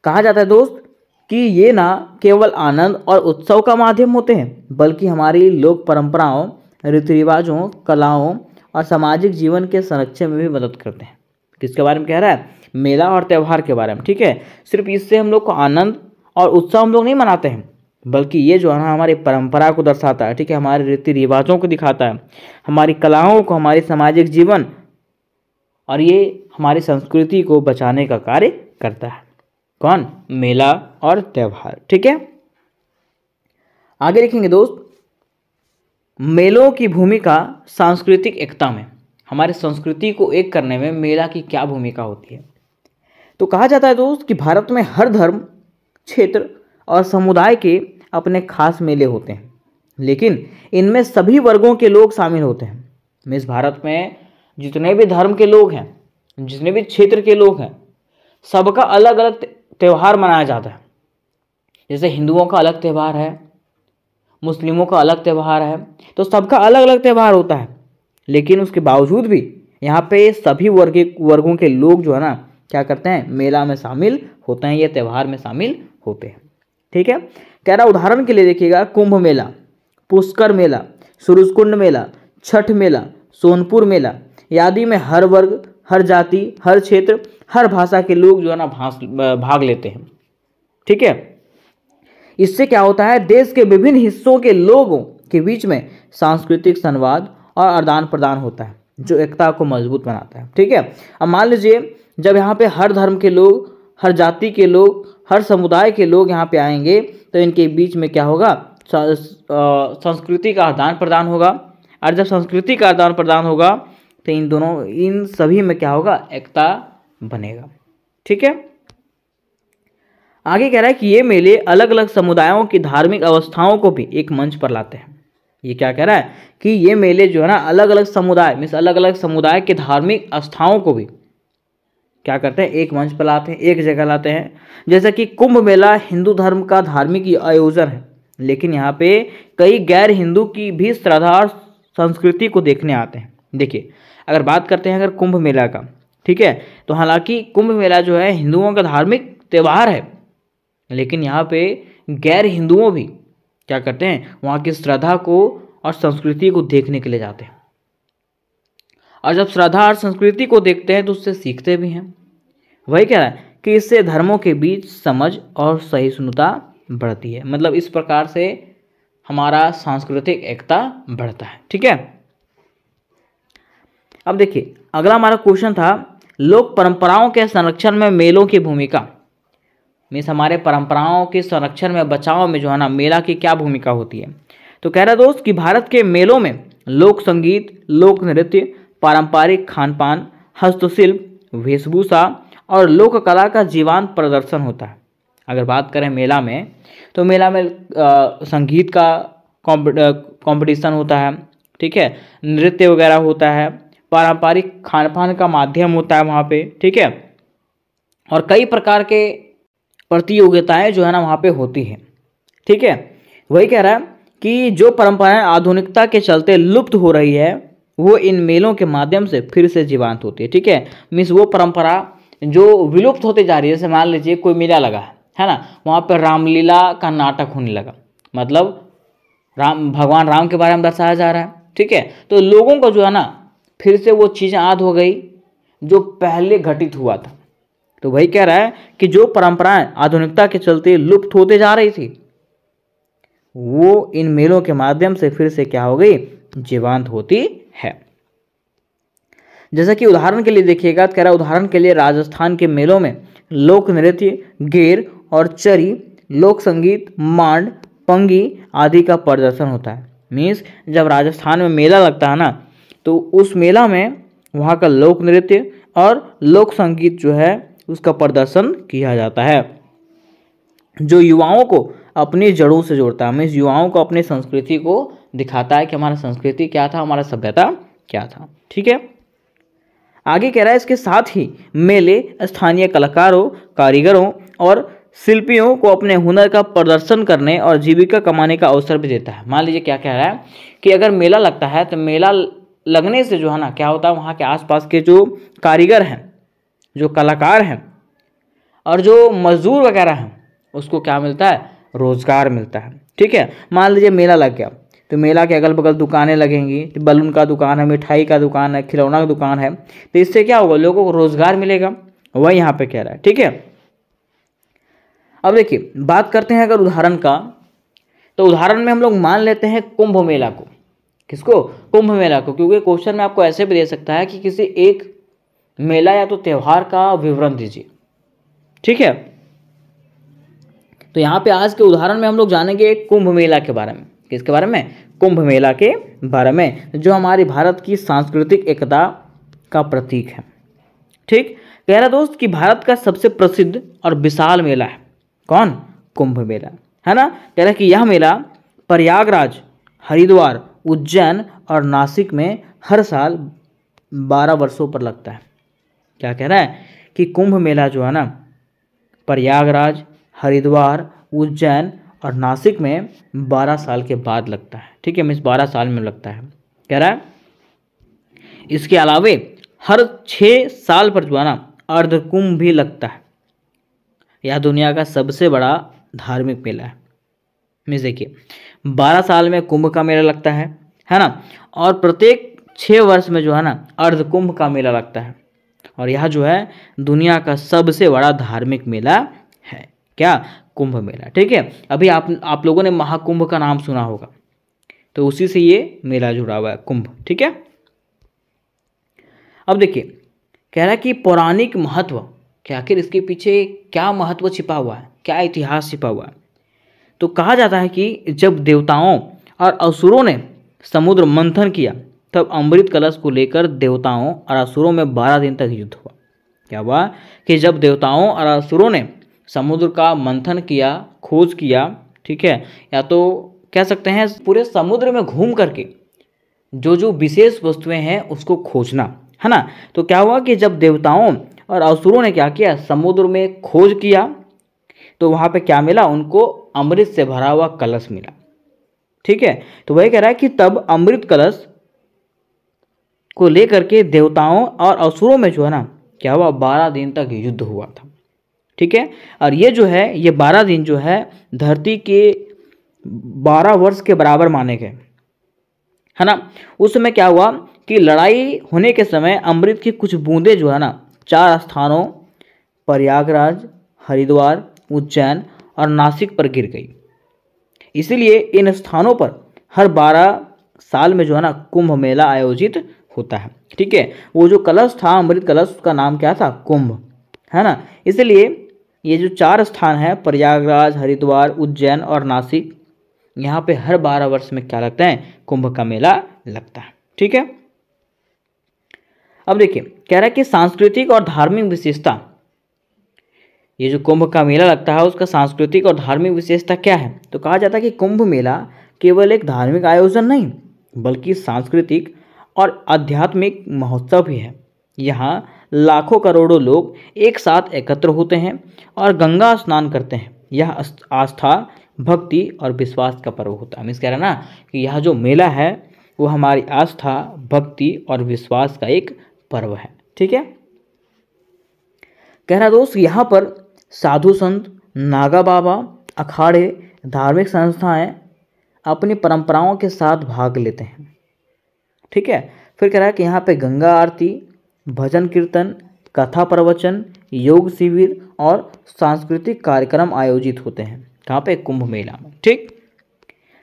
कहा जाता है दोस्त कि ये ना केवल आनंद और उत्सव का माध्यम होते हैं, बल्कि हमारी लोक परंपराओं, रीति रिवाजों, कलाओं और सामाजिक जीवन के संरक्षण में भी मदद करते हैं। किसके बारे में कह रहा है, मेला और त्यौहार के बारे में, ठीक है। सिर्फ इससे हम लोग को आनंद और उत्सव हम लोग नहीं मनाते हैं, बल्कि ये जो है ना हमारी परंपरा को दर्शाता है, ठीक है, हमारे रीति रिवाजों को दिखाता है, हमारी कलाओं को, हमारी सामाजिक जीवन, और ये हमारी संस्कृति को बचाने का कार्य करता है। कौन? मेला और त्यौहार, ठीक है। आगे लिखेंगे दोस्त, मेलों की भूमिका सांस्कृतिक एकता में, हमारी संस्कृति को एक करने में मेला की क्या भूमिका होती है। तो कहा जाता है दोस्त कि भारत में हर धर्म, क्षेत्र और समुदाय के अपने खास मेले होते हैं, लेकिन इनमें सभी वर्गों के लोग शामिल होते हैं। इस भारत में जितने भी धर्म के लोग हैं, जितने भी क्षेत्र के लोग हैं, सबका अलग अलग त्यौहार मनाया जाता है। जैसे हिंदुओं का अलग त्यौहार है, मुस्लिमों का अलग त्यौहार है, तो सबका अलग अलग त्यौहार होता है, लेकिन उसके बावजूद भी यहाँ पे सभी वर्गों के लोग जो है ना क्या करते हैं, मेला में शामिल होते हैं, ये त्यौहार में शामिल होते हैं, ठीक है। कह रहा उदाहरण के लिए देखिएगा, कुंभ मेला, पुष्कर मेला, सूरजकुंड मेला, छठ मेला, सोनपुर मेला आदि में हर वर्ग, हर जाति, हर क्षेत्र, हर भाषा के लोग जो है ना भाग लेते हैं, ठीक है। इससे क्या होता है, देश के विभिन्न हिस्सों के लोगों के बीच में सांस्कृतिक संवाद और आदान प्रदान होता है, जो एकता को मजबूत बनाता है, ठीक है। अब मान लीजिए जब यहाँ पे हर धर्म के लोग, हर जाति के लोग, हर समुदाय के लोग यहाँ पे आएंगे, तो इनके बीच में क्या होगा, संस्कृति का आदान प्रदान होगा, और जब संस्कृति का आदान प्रदान होगा तो इन सभी में क्या होगा, एकता बनेगा, ठीक है। आगे कह रहा है कि ये मेले अलग अलग समुदायों की धार्मिक अवस्थाओं को भी एक मंच पर लाते हैं। ये क्या कह रहा है कि ये मेले जो है ना अलग अलग समुदाय, मीन्स अलग अलग समुदाय के धार्मिक आस्थाओं को भी क्या करते हैं, एक मंच पर लाते हैं, एक जगह लाते हैं। जैसा कि कुंभ मेला हिंदू धर्म का धार्मिक आयोजन है, लेकिन यहाँ पे कई गैर हिंदू की भी श्रद्धा और संस्कृति को देखने आते हैं। देखिए अगर बात करते हैं अगर कुंभ मेला का, ठीक है। तो हालांकि कुंभ मेला जो है हिंदुओं का धार्मिक त्यौहार है, लेकिन यहाँ पे गैर हिंदुओं भी क्या करते हैं, वहाँ की श्रद्धा को और संस्कृति को देखने के लिए जाते हैं। और जब श्रद्धा और संस्कृति को देखते हैं तो उससे सीखते भी हैं। वही कह रहा है कि इससे धर्मों के बीच समझ और सहिष्णुता बढ़ती है। मतलब इस प्रकार से हमारा सांस्कृतिक एकता बढ़ता है। ठीक है। अब देखिए अगला हमारा क्वेश्चन था, लोक परंपराओं के संरक्षण में मेलों की भूमिका। मीन्स हमारे परंपराओं के संरक्षण में, बचाव में जो है ना, मेला की क्या भूमिका होती है। तो कह रहा दोस्त कि भारत के मेलों में लोक संगीत, लोक नृत्य, पारंपरिक खान पान, हस्तशिल्प, वेशभूषा और लोक कला का जीवंत प्रदर्शन होता है। अगर बात करें मेला में, तो मेला में संगीत का कंपटीशन होता है, ठीक है, नृत्य वगैरह होता है, पारंपरिक खान पान का माध्यम होता है वहाँ पे, ठीक है, और कई प्रकार के प्रतियोगिताएं जो है ना वहाँ पे होती है। ठीक है। वही कह रहा है कि जो परंपराएं आधुनिकता के चलते लुप्त हो रही है वो इन मेलों के माध्यम से फिर से जीवंत होती है। ठीक है। मीन्स वो परंपरा जो विलुप्त होती जा रही है, जैसे मान लीजिए कोई मेला लगा है ना, वहाँ पर रामलीला का नाटक होने लगा, मतलब भगवान राम के बारे में दर्शाया जा रहा है। ठीक है। तो लोगों को जो है ना फिर से वो चीज़ याद हो गई जो पहले घटित हुआ था। तो वही कह रहा है कि जो परंपराएं आधुनिकता के चलते लुप्त होते जा रही थी वो इन मेलों के माध्यम से फिर से क्या हो गई, जीवंत होती है। जैसा कि उदाहरण के लिए देखिएगा, कह रहा है उदाहरण के लिए राजस्थान के मेलों में लोक नृत्य, गेर और चरी, लोक संगीत, मांड, पंगी आदि का प्रदर्शन होता है। मीन्स जब राजस्थान में मेला लगता है ना, तो उस मेला में वहाँ का लोक नृत्य और लोक संगीत जो है उसका प्रदर्शन किया जाता है, जो युवाओं को अपनी जड़ों से जोड़ता है। मीन्स युवाओं को अपनी संस्कृति को दिखाता है कि हमारा संस्कृति क्या था, हमारा सभ्यता क्या था। ठीक है। आगे कह रहा है इसके साथ ही मेले स्थानीय कलाकारों, कारीगरों और शिल्पियों को अपने हुनर का प्रदर्शन करने और जीविका कमाने का अवसर भी देता है। मान लीजिए क्या कह रहा है कि अगर मेला लगता है तो मेला लगने से जो है ना क्या होता है, वहाँ के आसपास के जो कारीगर हैं, जो कलाकार हैं और जो मजदूर वगैरह हैं उसको क्या मिलता है, रोजगार मिलता है। ठीक है। मान लीजिए मेला लग गया तो मेला के अगल बगल दुकानें लगेंगी, बलून का दुकान है, मिठाई का दुकान है, खिलौना का दुकान है, तो इससे क्या होगा, लोगों को रोजगार मिलेगा। वही यहाँ पे कह रहा है। ठीक है। अब देखिए बात करते हैं अगर उदाहरण का, तो उदाहरण में हम लोग मान लेते हैं कुंभ मेला को। किसको, कुंभ मेला को, क्योंकि क्वेश्चन में आपको ऐसे भी दे सकता है कि किसी एक मेला या तो त्यौहार का विवरण दीजिए। ठीक है। तो यहाँ पे आज के उदाहरण में हम लोग जानेंगे कुंभ मेला के बारे में। किसके बारे में, कुंभ मेला के बारे में, जो हमारी भारत की सांस्कृतिक एकता का प्रतीक है। ठीक। कह रहा दोस्त कि भारत का सबसे प्रसिद्ध और विशाल मेला है कौन, कुंभ मेला, है ना। कह रहा कि यह मेला प्रयागराज, हरिद्वार, उज्जैन और नासिक में हर साल 12 वर्षों पर लगता है। क्या कह रहा है कि कुंभ मेला जो है ना प्रयागराज, हरिद्वार, उज्जैन और नासिक में 12 साल के बाद लगता है। ठीक है। मीन्स 12 साल में लगता है। कह रहा है इसके अलावे हर 6 साल पर जो है ना अर्धकुंभ भी लगता है। यह दुनिया का सबसे बड़ा धार्मिक मेला है। मीन्स देखिए 12 साल में कुंभ का मेला लगता है ना, और प्रत्येक 6 वर्ष में जो है ना अर्धकुंभ का मेला लगता है, और यह जो है दुनिया का सबसे बड़ा धार्मिक मेला है। क्या, कुंभ मेला। ठीक है। अभी आप लोगों ने महाकुंभ का नाम सुना होगा, तो उसी से ये मेला जुड़ा हुआ है, कुंभ। ठीक है। अब देखिए कह रहा है कि पौराणिक महत्व, कि आखिर इसके पीछे क्या महत्व छिपा हुआ है, क्या इतिहास छिपा हुआ है। तो कहा जाता है कि जब देवताओं और असुरों ने समुद्र मंथन किया तब अमृत कलश को लेकर देवताओं और असुरों में 12 दिन तक युद्ध हुआ। क्या हुआ कि जब देवताओं और असुरों ने समुद्र का मंथन किया, खोज किया, ठीक है, या तो कह सकते हैं पूरे समुद्र में घूम करके जो जो विशेष वस्तुएं हैं उसको खोजना, है ना। तो क्या हुआ कि जब देवताओं और असुरों ने क्या किया, समुद्र में खोज किया, तो वहाँ पे क्या मिला, उनको अमृत से भरा हुआ कलश मिला। ठीक है। तो वही कह रहा है कि तब अमृत कलश को लेकर के देवताओं और असुरों में जो है ना क्या हुआ, 12 दिन तक युद्ध हुआ था। ठीक है, और ये जो है ये 12 दिन जो है धरती के 12 वर्ष के बराबर माने गए, है ना। उस समय क्या हुआ कि लड़ाई होने के समय अमृत की कुछ बूंदें जो है ना 4 स्थानों प्रयागराज, हरिद्वार, उज्जैन और नासिक पर गिर गई। इसीलिए इन स्थानों पर हर 12 साल में जो है ना कुंभ मेला आयोजित होता है। ठीक है, वो जो कलश था अमृत कलश, उसका नाम क्या था, कुंभ, है ना। इसलिए ये जो 4 स्थान है प्रयागराज, हरिद्वार, उज्जैन और नासिक, यहाँ पे हर 12 वर्ष में क्या लगता है, कुंभ का मेला लगता है। ठीक है, अब देखिए कह रहा है कि सांस्कृतिक और धार्मिक विशेषता, ये जो कुंभ का मेला लगता है उसका सांस्कृतिक और धार्मिक विशेषता क्या है, तो कहा जाता है कि कुंभ मेला केवल एक धार्मिक आयोजन नहीं बल्कि सांस्कृतिक और आध्यात्मिक महोत्सव भी है। यहाँ लाखों करोड़ों लोग एक साथ एकत्र होते हैं और गंगा स्नान करते हैं। यह आस्था, भक्ति और विश्वास का पर्व होता है। मीन्स कह रहा है ना कि यह जो मेला है वो हमारी आस्था, भक्ति और विश्वास का एक पर्व है। ठीक है, कह रहा दोस्त यहाँ पर साधु संत, नागा बाबा, अखाड़े, धार्मिक संस्थाएं अपनी परंपराओं के साथ भाग लेते हैं। ठीक है, फिर कह रहा है कि यहाँ पे गंगा आरती, भजन कीर्तन, कथा प्रवचन, योग शिविर और सांस्कृतिक कार्यक्रम आयोजित होते हैं। कहाँ पे, कुंभ मेला में। ठीक,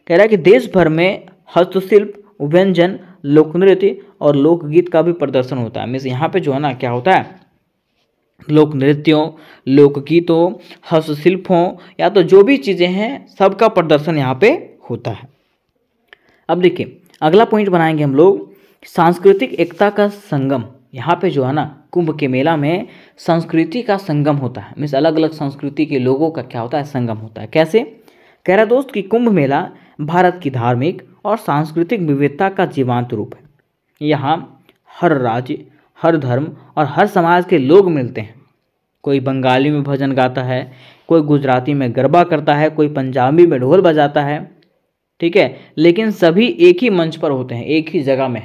कह रहा है कि देश भर में हस्तशिल्प, व्यंजन, लोक नृत्य और लोकगीत का भी प्रदर्शन होता है। मीन्स यहाँ पे जो है ना क्या होता है, लोक नृत्यों, लोकगीतों, हस्तशिल्पों या तो जो भी चीज़ें हैं सबका प्रदर्शन यहाँ पे होता है। अब देखिए अगला पॉइंट बनाएंगे हम लोग, सांस्कृतिक एकता का संगम। यहाँ पे जो है ना कुंभ के मेला में संस्कृति का संगम होता है। मीन्स अलग अलग संस्कृति के लोगों का क्या होता है, संगम होता है। कैसे, कह रहा दोस्त कि कुंभ मेला भारत की धार्मिक और सांस्कृतिक विविधता का जीवंत रूप है। यहाँ हर राज्य, हर धर्म और हर समाज के लोग मिलते हैं। कोई बंगाली में भजन गाता है, कोई गुजराती में गरबा करता है, कोई पंजाबी में ढोल बजाता है। ठीक है, लेकिन सभी एक ही मंच पर होते हैं, एक ही जगह में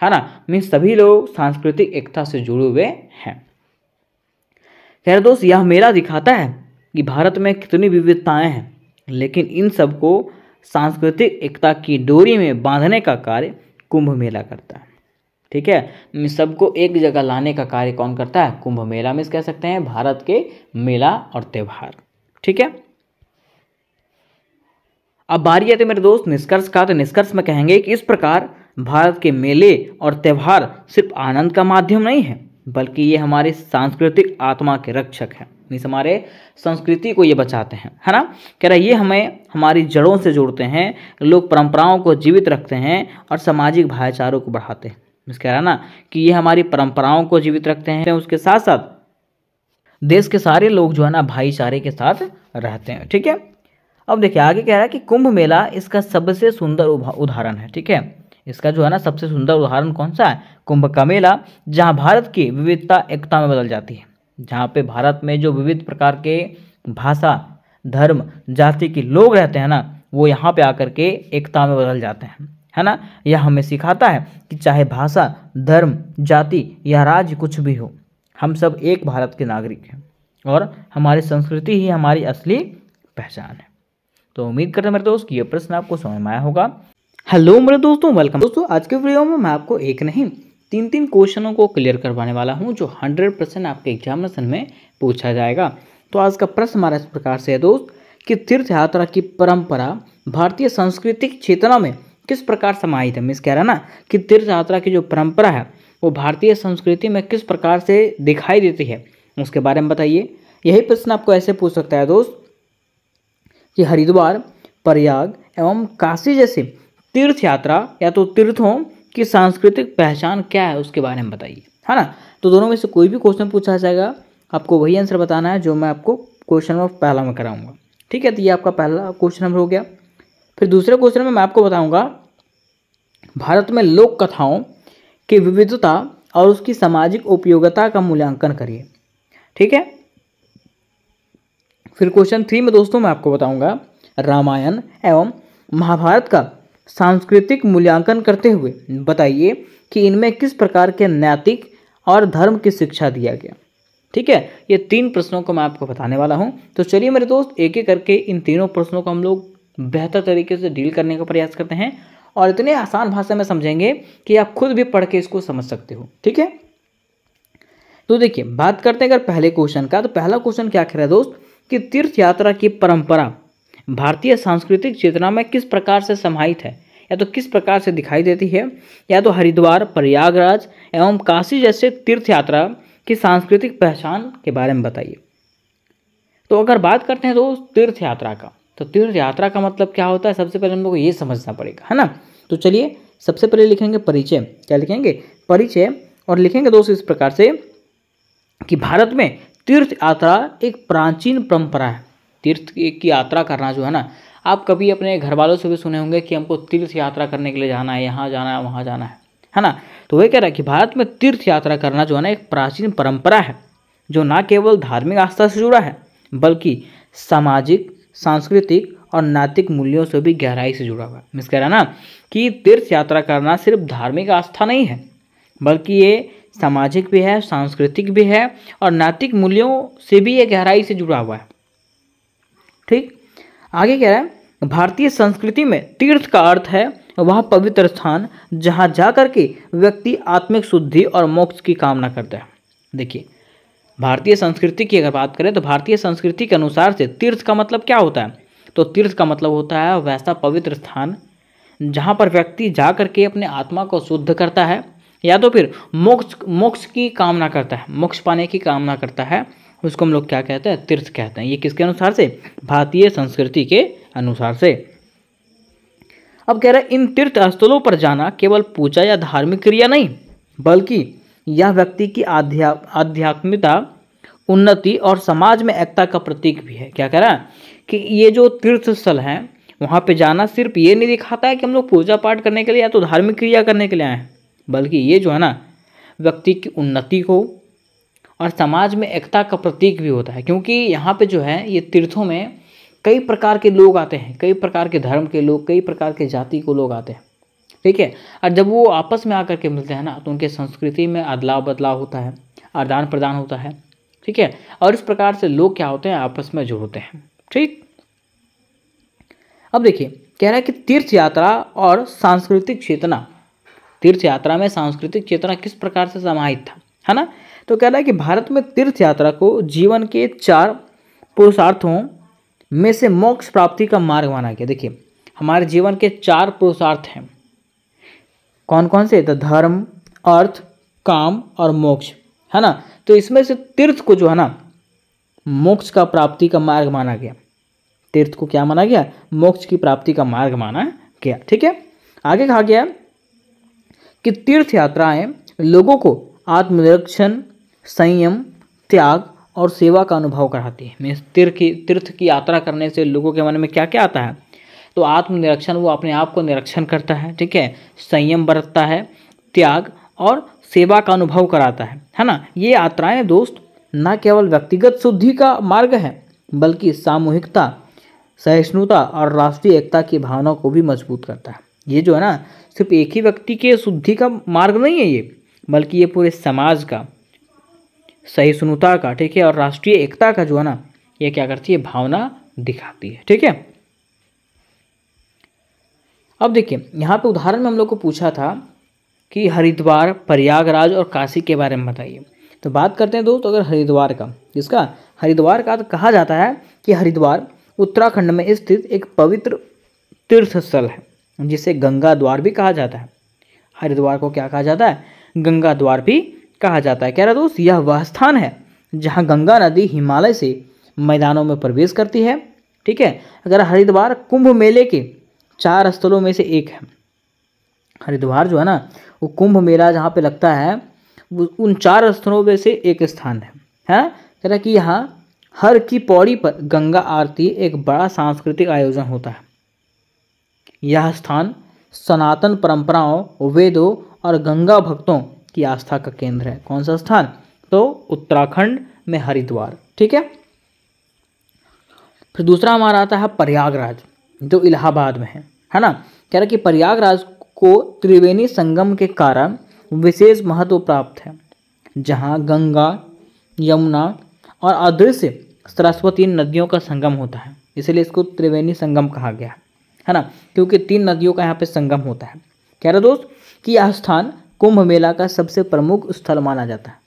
है ना। मीन्स सभी लोग सांस्कृतिक एकता से जुड़े हुए हैं। खैर दोस्त, यह मेला दिखाता है कि भारत में कितनी विविधताएं हैं, लेकिन इन सबको सांस्कृतिक एकता की डोरी में बांधने का कार्य कुंभ मेला करता है। ठीक है, सबको एक जगह लाने का कार्य कौन करता है, कुंभ मेला। में कह सकते हैं भारत के मेला और त्यौहार। ठीक है, अब बारी आती है मेरे दोस्त निष्कर्ष का। तो निष्कर्ष में कहेंगे कि इस प्रकार भारत के मेले और त्यौहार सिर्फ आनंद का माध्यम नहीं है बल्कि ये हमारी सांस्कृतिक आत्मा के रक्षक हैं। मीन्स हमारे संस्कृति को ये बचाते हैं, है ना। कह रहा ये हमें हमारी जड़ों से जोड़ते हैं, लोक परंपराओं को जीवित रखते हैं और सामाजिक भाईचारों को बढ़ाते हैं। मीन्स कह रहा ना कि ये हमारी परंपराओं को जीवित रखते हैं, उसके साथ साथ देश के सारे लोग जो है ना भाईचारे के साथ रहते हैं। ठीक है, अब देखिए आगे कह रहा है कि कुंभ मेला इसका सबसे सुंदर उदाहरण है। ठीक है, इसका जो है ना सबसे सुंदर उदाहरण कौन सा है, कुंभ का मेला, जहाँ भारत की विविधता एकता में बदल जाती है। जहाँ पे भारत में जो विविध प्रकार के भाषा, धर्म, जाति के लोग रहते हैं ना, वो यहाँ पे आकर के एकता में बदल जाते हैं, है ना। यह हमें सिखाता है कि चाहे भाषा, धर्म, जाति या राज्य कुछ भी हो, हम सब एक भारत के नागरिक हैं और हमारी संस्कृति ही हमारी असली पहचान है। तो उम्मीद करते हैं मेरे दोस्त कि ये प्रश्न आपको समझ में आया होगा। हेलो मेरे दोस्तों, वेलकम। दोस्तों आज के वीडियो में मैं आपको एक नहीं 3 क्वेश्चनों को क्लियर करवाने वाला हूं जो 100% आपके एग्जामिनेशन में पूछा जाएगा। तो आज का प्रश्न हमारा इस प्रकार से है दोस्त कि तीर्थ यात्रा की परंपरा भारतीय सांस्कृतिक चेतना में किस प्रकार समाहित है। मिस कह रहा ना कि तीर्थ यात्रा की जो परंपरा है वो भारतीय संस्कृति में किस प्रकार से दिखाई देती है, उसके बारे में बताइए। यही प्रश्न आपको ऐसे पूछ सकता है दोस्त कि हरिद्वार, प्रयाग एवं काशी जैसे तीर्थ यात्रा या तो तीर्थों की सांस्कृतिक पहचान क्या है, उसके बारे में बताइए, है ना। तो दोनों में से कोई भी क्वेश्चन पूछा जाएगा, आपको वही आंसर बताना है जो मैं आपको क्वेश्चन नंबर पहला में कराऊंगा। ठीक है, तो ये आपका पहला क्वेश्चन नंबर हो गया। फिर दूसरे क्वेश्चन में मैं आपको बताऊंगा भारत में लोक कथाओं की विविधता और उसकी सामाजिक उपयोगिता का मूल्यांकन करिए। ठीक है, फिर क्वेश्चन 3 में दोस्तों मैं आपको बताऊंगा रामायण एवं महाभारत का सांस्कृतिक मूल्यांकन करते हुए बताइए कि इनमें किस प्रकार के नैतिक और धर्म की शिक्षा दिया गया। ठीक है, ये 3 प्रश्नों को मैं आपको बताने वाला हूँ। तो चलिए मेरे दोस्त, एक एक करके इन तीनों प्रश्नों को हम लोग बेहतर तरीके से डील करने का प्रयास करते हैं और इतने आसान भाषा में समझेंगे कि आप खुद भी पढ़ के इसको समझ सकते हो। ठीक है, तो देखिए बात करते हैं अगर पहले क्वेश्चन का। तो पहला क्वेश्चन क्या कह रहा है दोस्त कि तीर्थ यात्रा की परंपरा भारतीय सांस्कृतिक चेतना में किस प्रकार से समाहित है, या तो किस प्रकार से दिखाई देती है, या तो हरिद्वार, प्रयागराज एवं काशी जैसे तीर्थ यात्रा की सांस्कृतिक पहचान के बारे में बताइए। तो अगर बात करते हैं दोस्त तीर्थ यात्रा का, तो तीर्थ यात्रा का मतलब क्या होता है, सबसे पहले हम लोग को ये समझना पड़ेगा, है ना। तो चलिए सबसे पहले लिखेंगे परिचय। क्या लिखेंगे? परिचय। और लिखेंगे दोस्त इस प्रकार से कि भारत में तीर्थ यात्रा एक प्राचीन परंपरा है। तीर्थ की यात्रा करना जो है ना, आप कभी अपने घर वालों से भी सुने होंगे कि हमको तीर्थ यात्रा करने के लिए जाना है, यहाँ जाना है, वहाँ जाना है ना। तो वही कह रहा है कि भारत में तीर्थ यात्रा करना जो है ना एक प्राचीन परंपरा है, जो ना केवल धार्मिक आस्था से जुड़ा है बल्कि सामाजिक, सांस्कृतिक और नैतिक मूल्यों से भी गहराई से जुड़ा हुआ है। मिस कह रहा ना कि तीर्थ यात्रा करना सिर्फ धार्मिक आस्था नहीं है, बल्कि ये सामाजिक भी है, सांस्कृतिक भी है और नैतिक मूल्यों से भी ये गहराई से जुड़ा हुआ है। ठीक, आगे कह रहा है भारतीय संस्कृति में तीर्थ का अर्थ है वह पवित्र स्थान जहाँ जाकर के व्यक्ति आत्मिक शुद्धि और मोक्ष की कामना करता है। देखिए भारतीय संस्कृति की अगर बात करें तो भारतीय संस्कृति के अनुसार से तीर्थ का मतलब क्या होता है, तो तीर्थ का मतलब होता है वैसा पवित्र स्थान जहाँ पर व्यक्ति जा करके अपने आत्मा को शुद्ध करता है, या तो फिर मोक्ष की कामना करता है, मोक्ष पाने की कामना करता है, उसको हम लोग क्या कहते हैं, तीर्थ कहते हैं। ये किसके अनुसार से? भारतीय संस्कृति के अनुसार से। अब कह रहे हैं इन तीर्थ स्थलों पर जाना केवल पूजा या धार्मिक क्रिया नहीं, बल्कि यह व्यक्ति की आध्यात्मिकता, उन्नति और समाज में एकता का प्रतीक भी है। क्या कह रहा है कि ये जो तीर्थ स्थल हैं वहाँ पे जाना सिर्फ ये नहीं दिखाता है कि हम लोग पूजा पाठ करने के लिए या तो धार्मिक क्रिया करने के लिए आए हैं, बल्कि ये जो है ना व्यक्ति की उन्नति को और समाज में एकता का प्रतीक भी होता है। क्योंकि यहाँ पे जो है ये तीर्थों में कई प्रकार के लोग आते हैं, कई प्रकार के धर्म के लोग, कई प्रकार के जाति को लोग आते हैं। ठीक है, और जब वो आपस में आकर के मिलते हैं ना तो उनके संस्कृति में अदलाव बदलाव होता है, आदान प्रदान होता है। ठीक है, और इस प्रकार से लोग क्या होते हैं, आपस में जुड़ते हैं। ठीक, अब देखिए कह रहा है कि तीर्थ यात्रा और सांस्कृतिक चेतना, तीर्थ यात्रा में सांस्कृतिक चेतना किस प्रकार से समाहित था, है ना। तो कह रहा है कि भारत में तीर्थ यात्रा को जीवन के 4 पुरुषार्थों में से मोक्ष प्राप्ति का मार्ग माना गया। देखिए हमारे जीवन के 4 पुरुषार्थ हैं, कौन कौन से? तो धर्म, अर्थ, काम और मोक्ष, है ना। तो इसमें से तीर्थ को जो है ना मोक्ष का प्राप्ति का मार्ग माना गया। तीर्थ को क्या माना गया? मोक्ष की प्राप्ति का मार्ग माना गया। ठीक है, आगे कहा गया कि तीर्थ यात्राएं लोगों को आत्मनिरीक्षण, संयम, त्याग और सेवा का अनुभव कराती है। मीन्स तीर्थ की यात्रा करने से लोगों के मन में क्या क्या आता है? तो आत्मनिरीक्षण, वो अपने आप को निरीक्षण करता है। ठीक है, संयम बरतता है, त्याग और सेवा का अनुभव कराता है ना। ये यात्राएं दोस्त न केवल व्यक्तिगत शुद्धि का मार्ग है, बल्कि सामूहिकता, सहिष्णुता और राष्ट्रीय एकता की भावना को भी मजबूत करता है। ये जो है ना सिर्फ एक ही व्यक्ति के शुद्धि का मार्ग नहीं है ये, बल्कि ये पूरे समाज का, सहिष्णुता का, ठीक है, और राष्ट्रीय एकता का जो है ना ये क्या करती है, भावना दिखाती है। ठीक है, अब देखिए यहाँ पे उदाहरण में हम लोग को पूछा था कि हरिद्वार, प्रयागराज और काशी के बारे में बताइए। तो बात करते हैं दोस्त अगर हरिद्वार का, जिसका हरिद्वार का तो कहा जाता है कि हरिद्वार उत्तराखंड में स्थित एक पवित्र तीर्थ स्थल है, जिसे गंगा द्वार भी कहा जाता है। हरिद्वार को क्या कहा जाता है? गंगा द्वार भी कहा जाता है। कह रहा दोस्त यह वह स्थान है जहाँ गंगा नदी हिमालय से मैदानों में प्रवेश करती है। ठीक है, अगर हरिद्वार कुंभ मेले के 4 स्थलों में से एक है। हरिद्वार जो है ना वो कुंभ मेला जहाँ पे लगता है उन 4 स्थलों में से एक स्थान है। कह रहा कि यहाँ हर की पौड़ी पर गंगा आरती एक बड़ा सांस्कृतिक आयोजन होता है। यह स्थान सनातन परंपराओं, वेदों और गंगा भक्तों की आस्था का केंद्र है। कौन सा स्थान? तो उत्तराखंड में हरिद्वार। ठीक है, फिर दूसरा हमारा आता है प्रयागराज, जो इलाहाबाद में है ना। कह रहा कि प्रयागराज को त्रिवेणी संगम के कारण विशेष महत्व प्राप्त है, जहाँ गंगा, यमुना और अदृश्य सरस्वती नदियों का संगम होता है, इसलिए इसको त्रिवेणी संगम कहा गया है ना, क्योंकि 3 नदियों का यहाँ पे संगम होता है। कह रहे दोस्त कि यह स्थान कुंभ मेला का सबसे प्रमुख स्थल माना जाता है।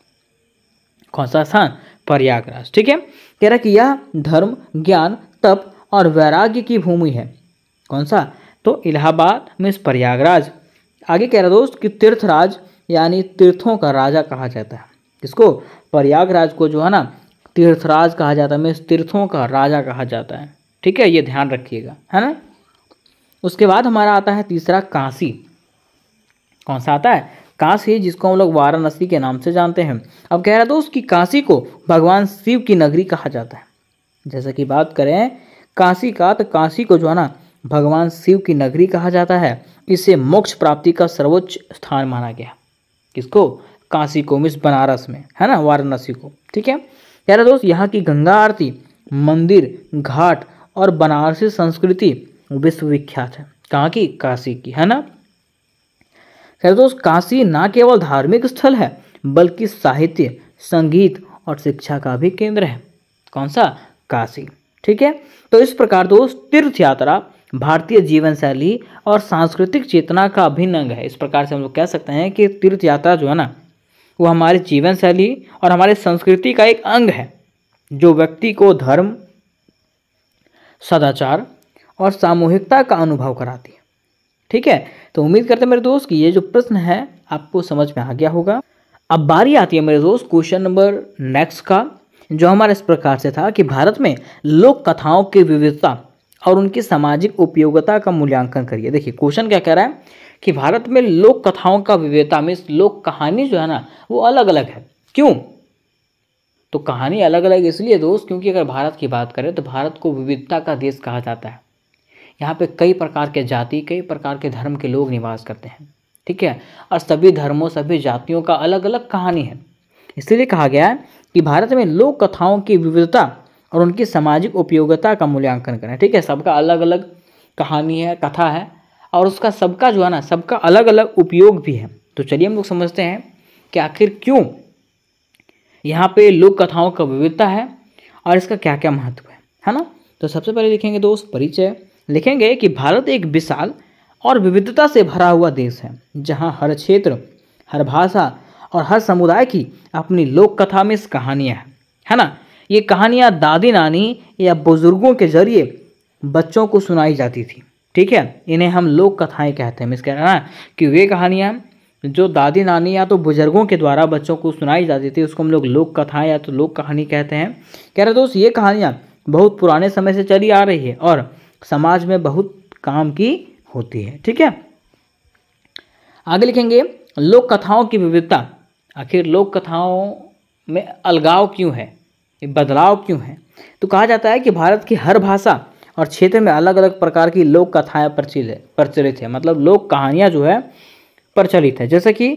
कौन सा स्थान? प्रयागराज। ठीक है, कह रहा कि यह धर्म, ज्ञान, तप और वैराग्य की भूमि है। कौन सा? तो इलाहाबाद में प्रयागराज। आगे कह रहा दोस्त कि तीर्थराज यानी तीर्थों का राजा कहा जाता है। किसको? प्रयागराज को जो है ना तीर्थराज कहा जाता है, में तीर्थों का राजा कहा जाता है। ठीक है, ये ध्यान रखिएगा, है ना। उसके बाद हमारा आता है तीसरा काशी। कौन सा आता है? काशी, जिसको हम लोग वाराणसी के नाम से जानते हैं। अब कह रहा दोस्त कि काशी को भगवान शिव की नगरी कहा जाता है। जैसे कि बात करें काशी का, तो काशी को जो है ना भगवान शिव की नगरी कहा जाता है। इसे मोक्ष प्राप्ति का सर्वोच्च स्थान माना गया। किसको? काशी को, मिस बनारस में, है ना, वाराणसी को। ठीक है, कह रहा दोस्त यहाँ की गंगा आरती, मंदिर, घाट और बनारसी संस्कृति विश्वविख्यात है। कहाँ की? काशी की, है ना। खैर दोस्त काशी ना केवल धार्मिक स्थल है बल्कि साहित्य, संगीत और शिक्षा का भी केंद्र है। कौन सा? काशी। ठीक है, तो इस प्रकार दोस्त तीर्थ यात्रा भारतीय जीवन शैली और सांस्कृतिक चेतना का अभिन्न अंग है। इस प्रकार से हम लोग कह सकते हैं कि तीर्थ यात्रा जो है ना वो हमारी जीवन शैली और हमारी संस्कृति का एक अंग है, जो व्यक्ति को धर्म, सदाचार और सामूहिकता का अनुभव कराती है। ठीक है, तो उम्मीद करते हैं मेरे दोस्त कि ये जो प्रश्न है आपको समझ में आ गया होगा। अब बारी आती है मेरे दोस्त क्वेश्चन नंबर नेक्स्ट का, जो हमारा इस प्रकार से था कि भारत में लोक कथाओं की विविधता और उनकी सामाजिक उपयोगिता का मूल्यांकन करिए। देखिए क्वेश्चन क्या कह रहा है कि भारत में लोक कथाओं का विविधता में लोक कहानी जो है ना वो अलग अलग है। क्यों? तो कहानी अलग अलग इसलिए दोस्त क्योंकि अगर भारत की बात करें तो भारत को विविधता का देश कहा जाता है। यहाँ पे कई प्रकार के जाति, कई प्रकार के धर्म के लोग निवास करते हैं। ठीक है, और सभी धर्मों, सभी जातियों का अलग अलग कहानी है। इसलिए कहा गया है कि भारत में लोक कथाओं की विविधता और उनकी सामाजिक उपयोगिता का मूल्यांकन करें। ठीक है, सबका अलग अलग कहानी है, कथा है, और उसका सबका जो है ना सबका अलग अलग उपयोग भी है। तो चलिए हम लोग समझते हैं कि आखिर क्यों यहाँ पे लोक कथाओं का विविधता है और इसका क्या क्या महत्व है ना। तो सबसे पहले लिखेंगे दोस्त परिचय। लिखेंगे कि भारत एक विशाल और विविधता से भरा हुआ देश है, जहाँ हर क्षेत्र, हर भाषा और हर समुदाय की अपनी लोक कथा में कहानियाँ हैं, है ना। ये कहानियाँ दादी नानी या बुजुर्गों के जरिए बच्चों को सुनाई जाती थी। ठीक है, इन्हें हम लोक कथाएं कहते हैं। मिस कह रहा है कि वे कहानियाँ जो दादी नानी या तो बुजुर्गों के द्वारा बच्चों को सुनाई जाती थी उसको हम लोग लोक कथाएं या तो लोक कहानी कहते हैं। कह रहे दोस्त ये कहानियाँ बहुत पुराने समय से चली आ रही है और समाज में बहुत काम की होती है। ठीक है, आगे लिखेंगे लोक कथाओं की विविधता। आखिर लोक कथाओं में अलगाव क्यों है, बदलाव क्यों है? तो कहा जाता है कि भारत की हर भाषा और क्षेत्र में अलग अलग प्रकार की लोक कथाएं प्रचलित है। मतलब लोक कहानियाँ जो है प्रचलित है। जैसे कि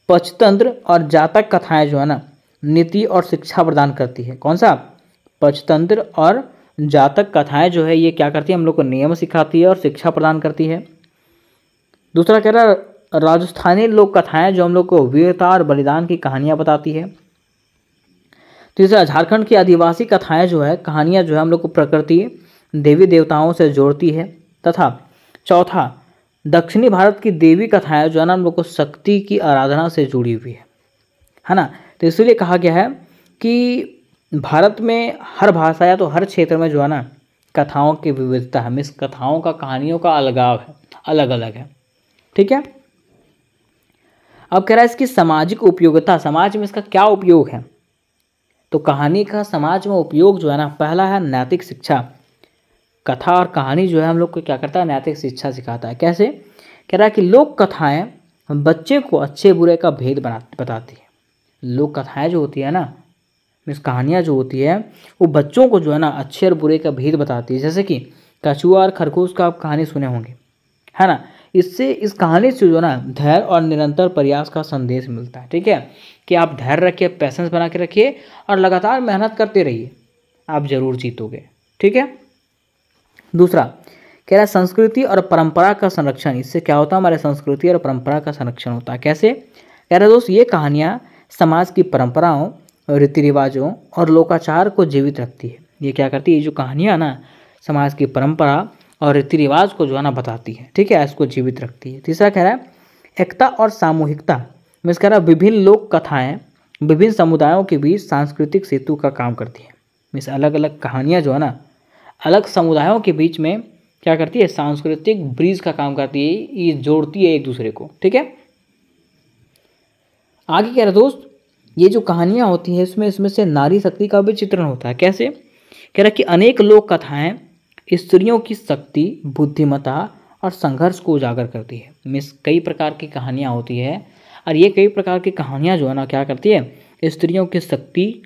पंचतंत्र और जातक कथाएं जो है ना नीति और शिक्षा प्रदान करती है। कौन सा? पंचतंत्र और जातक कथाएं जो है ये क्या करती है, हम लोग को नियम सिखाती है और शिक्षा प्रदान करती है। दूसरा कह रहा राजस्थानी लोक कथाएं जो हम लोग को वीरता और बलिदान की कहानियां बताती है। तीसरा झारखंड की आदिवासी कथाएं जो है कहानियां जो है हम लोग को प्रकृति, देवी देवताओं से जोड़ती है। तथा चौथा दक्षिणी भारत की देवी कथाएं जो है ना हम लोग को शक्ति की आराधना से जुड़ी हुई है ना। तो इसलिए कहा गया है कि भारत में हर भाषा या तो हर क्षेत्र में जो है ना कथाओं की विविधता है। मिस कथाओं का, कहानियों का अलगाव है, अलग अलग है। ठीक है, अब कह रहा है इसकी सामाजिक उपयोगिता, समाज में इसका क्या उपयोग है। तो कहानी का समाज में उपयोग जो है ना पहला है नैतिक शिक्षा। कथा और कहानी जो है हम लोग को क्या करता है, नैतिक शिक्षा सिखाता है। कैसे? कह रहा है कि लोक कथाएं बच्चे को अच्छे बुरे का भेद बताती है। लोक कथाएं जो होती है ना, मीन्स कहानियाँ जो होती है वो बच्चों को जो है ना अच्छे और बुरे का भेद बताती है। जैसे कि कछुआ और खरगोश का आप कहानी सुने होंगे, है ना। इससे इस कहानी से जो है ना धैर्य और निरंतर प्रयास का संदेश मिलता है। ठीक है, कि आप धैर्य रखिए, पैसेंस बना के रखिए और लगातार मेहनत करते रहिए, आप जरूर जीतोगे। ठीक है, दूसरा कह रहा है संस्कृति और परंपरा का संरक्षण। इससे क्या होता है, हमारे संस्कृति और परंपरा का संरक्षण होता है। कैसे? कह रहा है दोस्त ये कहानियाँ समाज की परंपराओं, रीति रिवाजों और लोकाचार को जीवित रखती है। ये क्या करती है, ये जो कहानियाँ ना समाज की परंपरा और रीति रिवाज को जो है ना बताती है, ठीक है, इसको जीवित रखती है। तीसरा कह रहा है एकता और सामूहिकता। मीन्स कह रहा है विभिन्न लोक कथाएँ विभिन्न समुदायों के बीच सांस्कृतिक सेतु का काम करती है। मीन्स अलग अलग कहानियाँ जो है ना अलग समुदायों के बीच में क्या करती है, सांस्कृतिक ब्रिज का काम करती है, ये जोड़ती है एक दूसरे को, ठीक है। आगे कह रहा है दोस्त, ये जो कहानियाँ होती हैं इसमें से नारी शक्ति का भी चित्रण होता है। कैसे, कह रहा है कि अनेक लोक कथाएँ स्त्रियों की शक्ति, बुद्धिमत्ता और संघर्ष को उजागर करती है। मीन्स कई प्रकार की कहानियाँ होती है और ये कई प्रकार की कहानियाँ जो है ना क्या करती है, स्त्रियों की शक्ति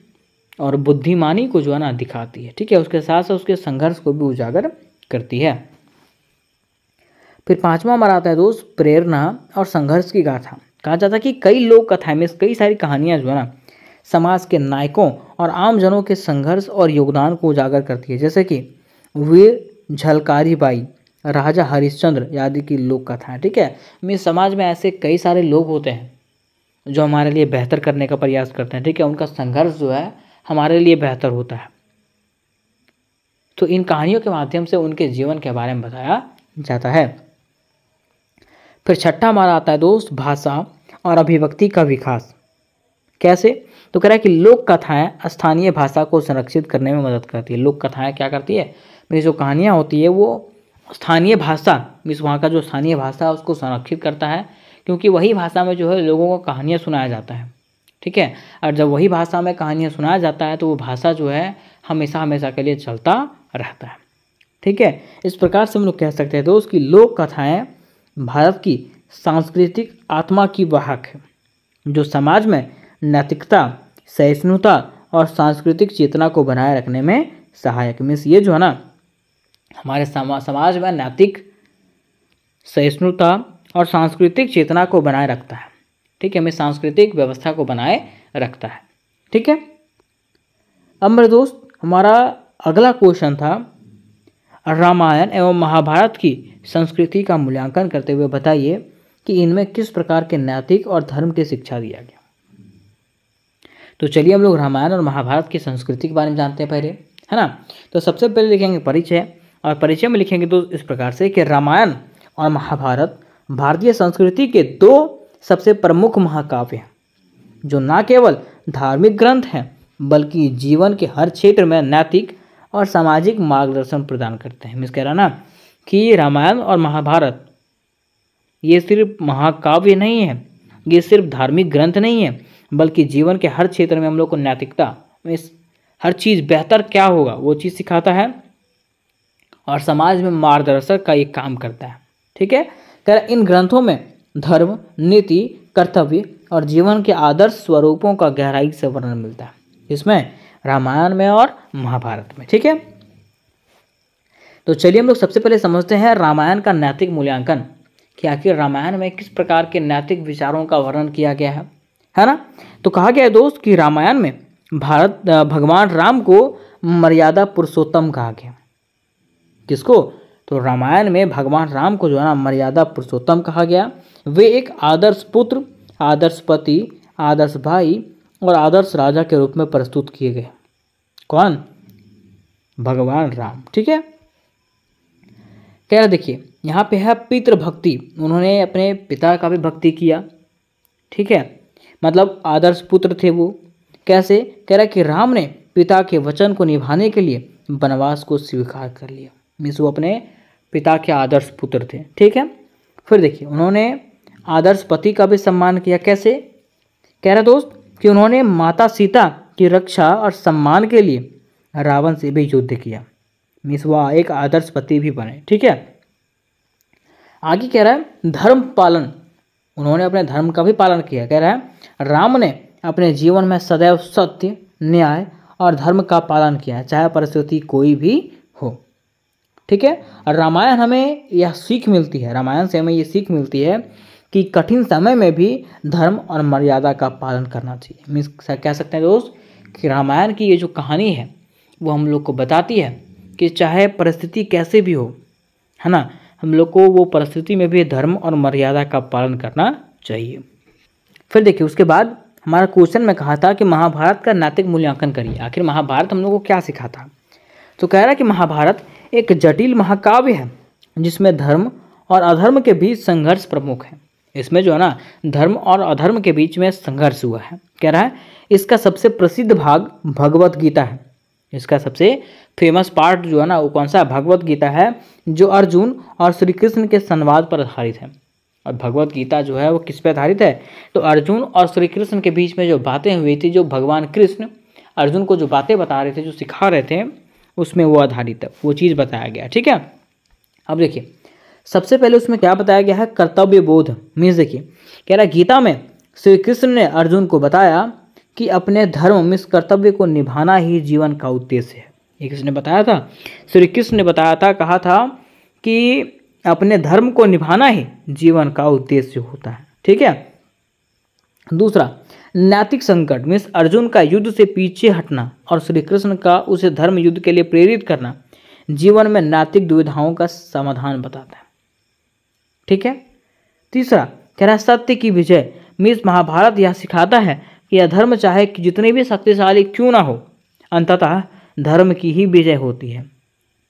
और बुद्धिमानी को जो है ना दिखाती है, ठीक है। उसके साथ साथ उसके संघर्ष को भी उजागर करती है। फिर पांचवा हमारा आता है दोस्त प्रेरणा और संघर्ष की गाथा। कहा जाता है कि कई लोक कथाएं में कई सारी कहानियाँ जो है ना समाज के नायकों और आम जनों के संघर्ष और योगदान को उजागर करती है। जैसे कि वीर झलकारी बाई, राजा हरिश्चंद्र आदि की लोक कथाएं, ठीक है। मेरे समाज में ऐसे कई सारे लोग होते हैं जो हमारे लिए बेहतर करने का प्रयास करते हैं, ठीक है। उनका संघर्ष जो है हमारे लिए बेहतर होता है, तो इन कहानियों के माध्यम से उनके जीवन के बारे में बताया जाता है। फिर छठा हमारा आता है दोस्त भाषा और अभिव्यक्ति का विकास। कैसे, तो कह रहा है कि लोक कथाएं स्थानीय भाषा को संरक्षित करने में मदद करती है। लोक कथाएं क्या करती है, मेरी जो कहानियाँ होती है वो स्थानीय भाषा, मीन्स वहाँ का जो स्थानीय भाषा है उसको संरक्षित करता है, क्योंकि वही भाषा में जो है लोगों को कहानियाँ सुनाया जाता है, ठीक है। और जब वही भाषा में कहानियाँ सुनाया जाता है तो वो भाषा जो है हमेशा हमेशा के लिए चलता रहता है, ठीक है। इस प्रकार से हम लोग कह सकते हैं दोस्त कि लोक कथाएँ भारत की सांस्कृतिक आत्मा की वाहक है, जो समाज में नैतिकता, सहिष्णुता और सांस्कृतिक चेतना को बनाए रखने में सहायक। मीन्स ये जो है ना हमारे समाज में नैतिक, सहिष्णुता और सांस्कृतिक चेतना को बनाए रखता है, ठीक है। हमें सांस्कृतिक व्यवस्था को बनाए रखता है, ठीक है। अब मेरे दोस्त हमारा अगला क्वेश्चन था रामायण एवं महाभारत की संस्कृति का मूल्यांकन करते हुए बताइए कि इनमें किस प्रकार के नैतिक और धर्म की शिक्षा दिया गया। तो चलिए हम लोग रामायण और महाभारत की संस्कृति के बारे में जानते हैं पहले, है ना। तो सबसे पहले लिखेंगे परिचय, और परिचय में लिखेंगे तो इस प्रकार से कि रामायण और महाभारत भारतीय संस्कृति के दो सबसे प्रमुख महाकाव्य हैं, जो न केवल धार्मिक ग्रंथ हैं बल्कि जीवन के हर क्षेत्र में नैतिक और सामाजिक मार्गदर्शन प्रदान करते हैं। मिस कह रहा ना कि रामायण और महाभारत ये सिर्फ महाकाव्य नहीं है, ये सिर्फ धार्मिक ग्रंथ नहीं है, बल्कि जीवन के हर क्षेत्र में हम लोग को नैतिकता में हर चीज़ बेहतर क्या होगा वो चीज़ सिखाता है और समाज में मार्गदर्शक का एक काम करता है, ठीक है। कह रहा इन ग्रंथों में धर्म, नीति, कर्तव्य और जीवन के आदर्श स्वरूपों का गहराई से वर्णन मिलता है, इसमें रामायण में और महाभारत में, ठीक है। तो चलिए हम लोग सबसे पहले समझते हैं रामायण का नैतिक मूल्यांकन, कि आखिर रामायण में किस प्रकार के नैतिक विचारों का वर्णन किया गया है ना। तो कहा गया है दोस्त कि रामायण में भगवान राम को मर्यादा पुरुषोत्तम कहा गया। किसको, तो रामायण में भगवान राम को जो है ना मर्यादा पुरुषोत्तम कहा गया। वे एक आदर्श पुत्र, आदर्श पति, आदर्श भाई और आदर्श राजा के रूप में प्रस्तुत किए गए। कौन, भगवान राम, ठीक है। कह रहा देखिए यहाँ पे है पितृभक्ति, उन्होंने अपने पिता का भी भक्ति किया, ठीक है, मतलब आदर्श पुत्र थे वो। कैसे, कह रहा कि राम ने पिता के वचन को निभाने के लिए वनवास को स्वीकार कर लिया, मीन्स वो अपने पिता के आदर्श पुत्र थे, ठीक है। फिर देखिए उन्होंने आदर्श पति का भी सम्मान किया। कैसे, कह रहा दोस्त कि उन्होंने माता सीता की रक्षा और सम्मान के लिए रावण से भी युद्ध किया, मीन्स वह एक आदर्श पति भी बने, ठीक है। आगे कह रहा है धर्म पालन, उन्होंने अपने धर्म का भी पालन किया। कह रहा है राम ने अपने जीवन में सदैव सत्य, न्याय और धर्म का पालन किया, चाहे परिस्थिति कोई भी हो, ठीक है। और रामायण हमें यह सीख मिलती है, रामायण से हमें ये सीख मिलती है कि कठिन समय में भी धर्म और मर्यादा का पालन करना चाहिए। मीन्स कह सकते हैं दोस्त कि रामायण की ये जो कहानी है वो हम लोग को बताती है कि चाहे परिस्थिति कैसे भी हो, है ना, हम लोग को वो परिस्थिति में भी धर्म और मर्यादा का पालन करना चाहिए। फिर देखिए उसके बाद हमारा क्वेश्चन में कहा था कि महाभारत का नैतिक मूल्यांकन करिए। आखिर महाभारत हम लोग को क्या सिखाता? तो कह रहा है कि महाभारत एक जटिल महाकाव्य है जिसमें धर्म और अधर्म के बीच संघर्ष प्रमुख है। इसमें जो है ना, धर्म और अधर्म के बीच में संघर्ष हुआ है। कह रहा है इसका सबसे प्रसिद्ध भाग भगवत गीता है। इसका सबसे फेमस पार्ट जो है ना, वो कौन सा? भगवत गीता है, जो अर्जुन और श्री कृष्ण के संवाद पर आधारित है। और भगवत गीता जो है वो किस पे आधारित है? तो अर्जुन और श्री कृष्ण के बीच में जो बातें हुई थी, जो भगवान कृष्ण अर्जुन को जो बातें बता रहे थे, जो सिखा रहे थे, उसमें वो आधारित है, वो चीज़ बताया गया। ठीक है, अब देखिए सबसे पहले उसमें क्या बताया गया है? कर्तव्य बोध। मीन्स देखिए, कह रहा है गीता में श्री कृष्ण ने अर्जुन को बताया कि अपने धर्म मीन्स कर्तव्य को निभाना ही जीवन का उद्देश्य है। ये किसने बताया था? श्री कृष्ण ने बताया था, कहा था कि अपने धर्म को निभाना ही जीवन का उद्देश्य होता है। ठीक है, दूसरा नैतिक संकट मीन्स अर्जुन का युद्ध से पीछे हटना और श्री कृष्ण का उसे धर्म युद्ध के लिए प्रेरित करना जीवन में नैतिक दुविधाओं का समाधान बताता है। ठीक है, तीसरा कह रहा है सत्य की विजय मीन्स महाभारत यह सिखाता है कि अधर्म चाहे कि जितने भी शक्तिशाली क्यों ना हो, अंततः धर्म की ही विजय होती है।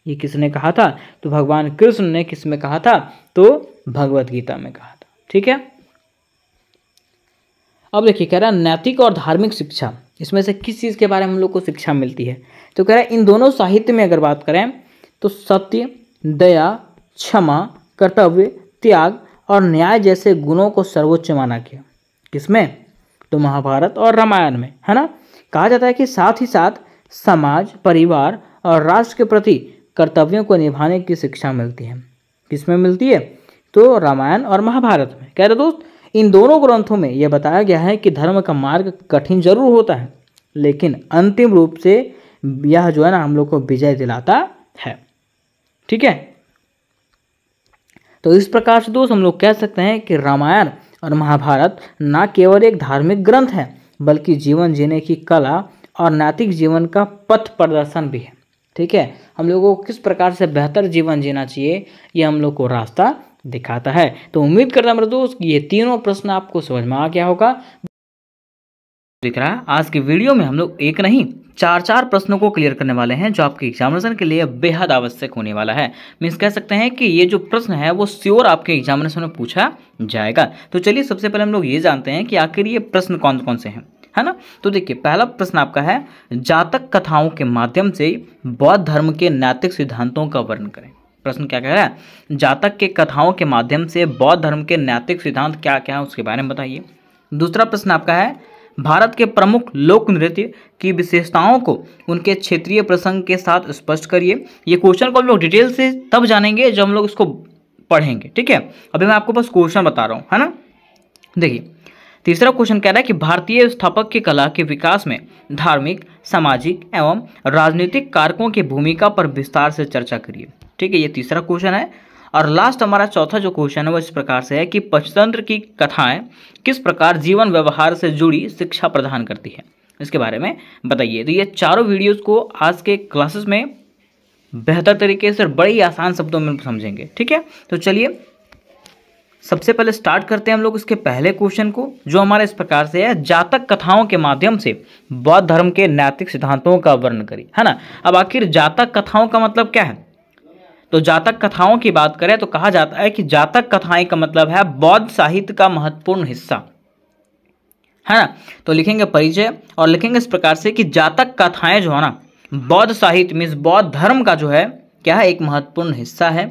ये किसने कहा था? तो भगवान कृष्ण ने किस में कहा था? तो भगवत गीता में कहा था। ठीक है, अब देखिए कह रहा है नैतिक और धार्मिक शिक्षा, इसमें से किस चीज़ के बारे में हम लोग को शिक्षा मिलती है? तो कह रहा है इन दोनों साहित्य में अगर बात करें तो सत्य, दया, क्षमा, कर्तव्य, त्याग और न्याय जैसे गुणों को सर्वोच्च माना गया। किसमें? तो महाभारत और रामायण में, है ना। कहा जाता है कि साथ ही साथ समाज, परिवार और राष्ट्र के प्रति कर्तव्यों को निभाने की शिक्षा मिलती है। किसमें मिलती है? तो रामायण और महाभारत में। कह रहे दोस्त इन दोनों ग्रंथों में यह बताया गया है कि धर्म का मार्ग कठिन जरूर होता है, लेकिन अंतिम रूप से यह जो है ना हम लोग को विजय दिलाता है। ठीक है, तो इस प्रकार से दोस्त हम लोग कह सकते हैं कि रामायण और महाभारत न केवल एक धार्मिक ग्रंथ है, बल्कि जीवन जीने की कला और नैतिक जीवन का पथ प्रदर्शन भी है। ठीक है, हम लोगों को किस प्रकार से बेहतर जीवन जीना चाहिए, ये हम लोग को रास्ता दिखाता है। तो उम्मीद करता हूं मेरे दोस्त ये तीनों प्रश्न आपको समझ में आ गया होगा। दिख रहा है आज की वीडियो में हम लोग एक नहीं 4 प्रश्नों को क्लियर करने वाले हैं, जो आपके एग्जामिनेशन के लिए बेहद आवश्यक होने वाला है। मीन्स कह सकते हैं कि ये जो प्रश्न है वो श्योर आपके एग्जामिनेशन में पूछा जाएगा। तो चलिए सबसे पहले हम लोग ये जानते हैं कि आखिर ये प्रश्न कौन कौन से हैं, है ना। तो देखिए पहला प्रश्न आपका है जातक कथाओं के माध्यम से बौद्ध धर्म के नैतिक सिद्धांतों का वर्णन करें। प्रश्न क्या कह रहा है? जातक के कथाओं के माध्यम से बौद्ध धर्म के नैतिक सिद्धांत क्या क्या है उसके बारे में बताइए। दूसरा प्रश्न आपका है भारत के प्रमुख लोक नृत्य की विशेषताओं को उनके क्षेत्रीय प्रसंग के साथ स्पष्ट करिए। ये क्वेश्चन को हम लोग डिटेल से तब जानेंगे जब हम लोग इसको पढ़ेंगे। ठीक है, अभी मैं आपको बस क्वेश्चन बता रहा हूँ, है ना। देखिए तीसरा क्वेश्चन कह रहा है कि भारतीय स्थापत्य की कला के विकास में धार्मिक, सामाजिक एवं राजनीतिक कारकों की भूमिका पर विस्तार से चर्चा करिए। ठीक है, ये तीसरा क्वेश्चन है। और लास्ट हमारा चौथा जो क्वेश्चन है वो इस प्रकार से है कि पंचतंत्र की कथाएं किस प्रकार जीवन व्यवहार से जुड़ी शिक्षा प्रदान करती है, इसके बारे में बताइए। तो ये चारों वीडियोस को आज के क्लासेस में बेहतर तरीके से बड़े ही आसान शब्दों में समझेंगे। ठीक है, तो चलिए सबसे पहले स्टार्ट करते हैं हम लोग इसके पहले क्वेश्चन को, जो हमारा इस प्रकार से है जातक कथाओं के माध्यम से बौद्ध धर्म के नैतिक सिद्धांतों का वर्णन करिए, है ना। अब आखिर जातक कथाओं का मतलब क्या है? तो जातक कथाओं की बात करें तो कहा जाता है कि जातक कथाएं का मतलब है बौद्ध साहित्य का महत्वपूर्ण हिस्सा, है ना। तो लिखेंगे परिचय और लिखेंगे इस प्रकार से कि जातक कथाएं जो है ना बौद्ध साहित्य मीन्स बौद्ध धर्म का जो है क्या है, एक महत्वपूर्ण हिस्सा है।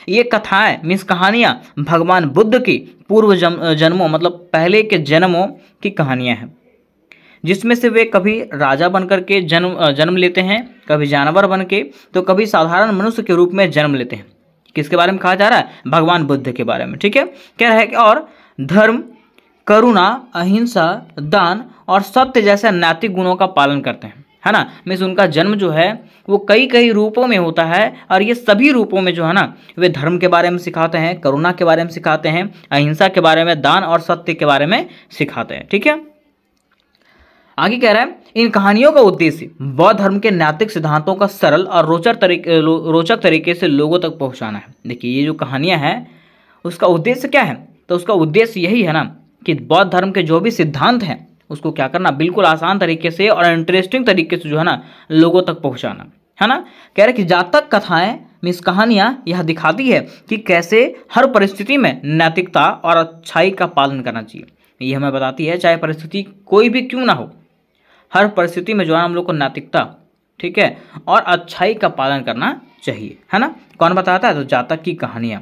ये कथाएं मीन्स कहानियां भगवान बुद्ध की पूर्व जन्मों मतलब पहले के जन्मों की कहानियां हैं, जिसमें से वे कभी राजा बनकर के जन्म लेते हैं, कभी जानवर बन के, तो कभी साधारण मनुष्य के रूप में जन्म लेते हैं। किसके बारे में कहा जा रहा है? भगवान बुद्ध के बारे में। ठीक है, क्या है कि और धर्म, करुणा, अहिंसा, दान और सत्य जैसे नैतिक गुणों का पालन करते हैं, है ना। मीन्स उनका जन्म जो है वो कई कई रूपों में होता है, और ये सभी रूपों में जो है ना वे धर्म के बारे में सिखाते हैं, करुणा के बारे में सिखाते हैं, अहिंसा के बारे में, दान और सत्य के बारे में सिखाते हैं। ठीक है, आगे कह रहा है इन कहानियों का उद्देश्य बौद्ध धर्म के नैतिक सिद्धांतों का सरल और रोचक तरीके से लोगों तक पहुंचाना है। देखिए ये जो कहानियां हैं उसका उद्देश्य क्या है? तो उसका उद्देश्य यही है ना कि बौद्ध धर्म के जो भी सिद्धांत हैं उसको क्या करना, बिल्कुल आसान तरीके से और इंटरेस्टिंग तरीके से जो है ना लोगों तक पहुंचाना, है ना। कह रहे कि जातक कथाएं मीन्स कहानियां यह दिखाती है कि कैसे हर परिस्थिति में नैतिकता और अच्छाई का पालन करना चाहिए। ये हमें बताती है चाहे परिस्थिति कोई भी क्यों ना हो, हर परिस्थिति में जो है हम लोग को नैतिकता, ठीक है, और अच्छाई का पालन करना चाहिए, है ना। कौन बताता है, तो जातक की कहानियां।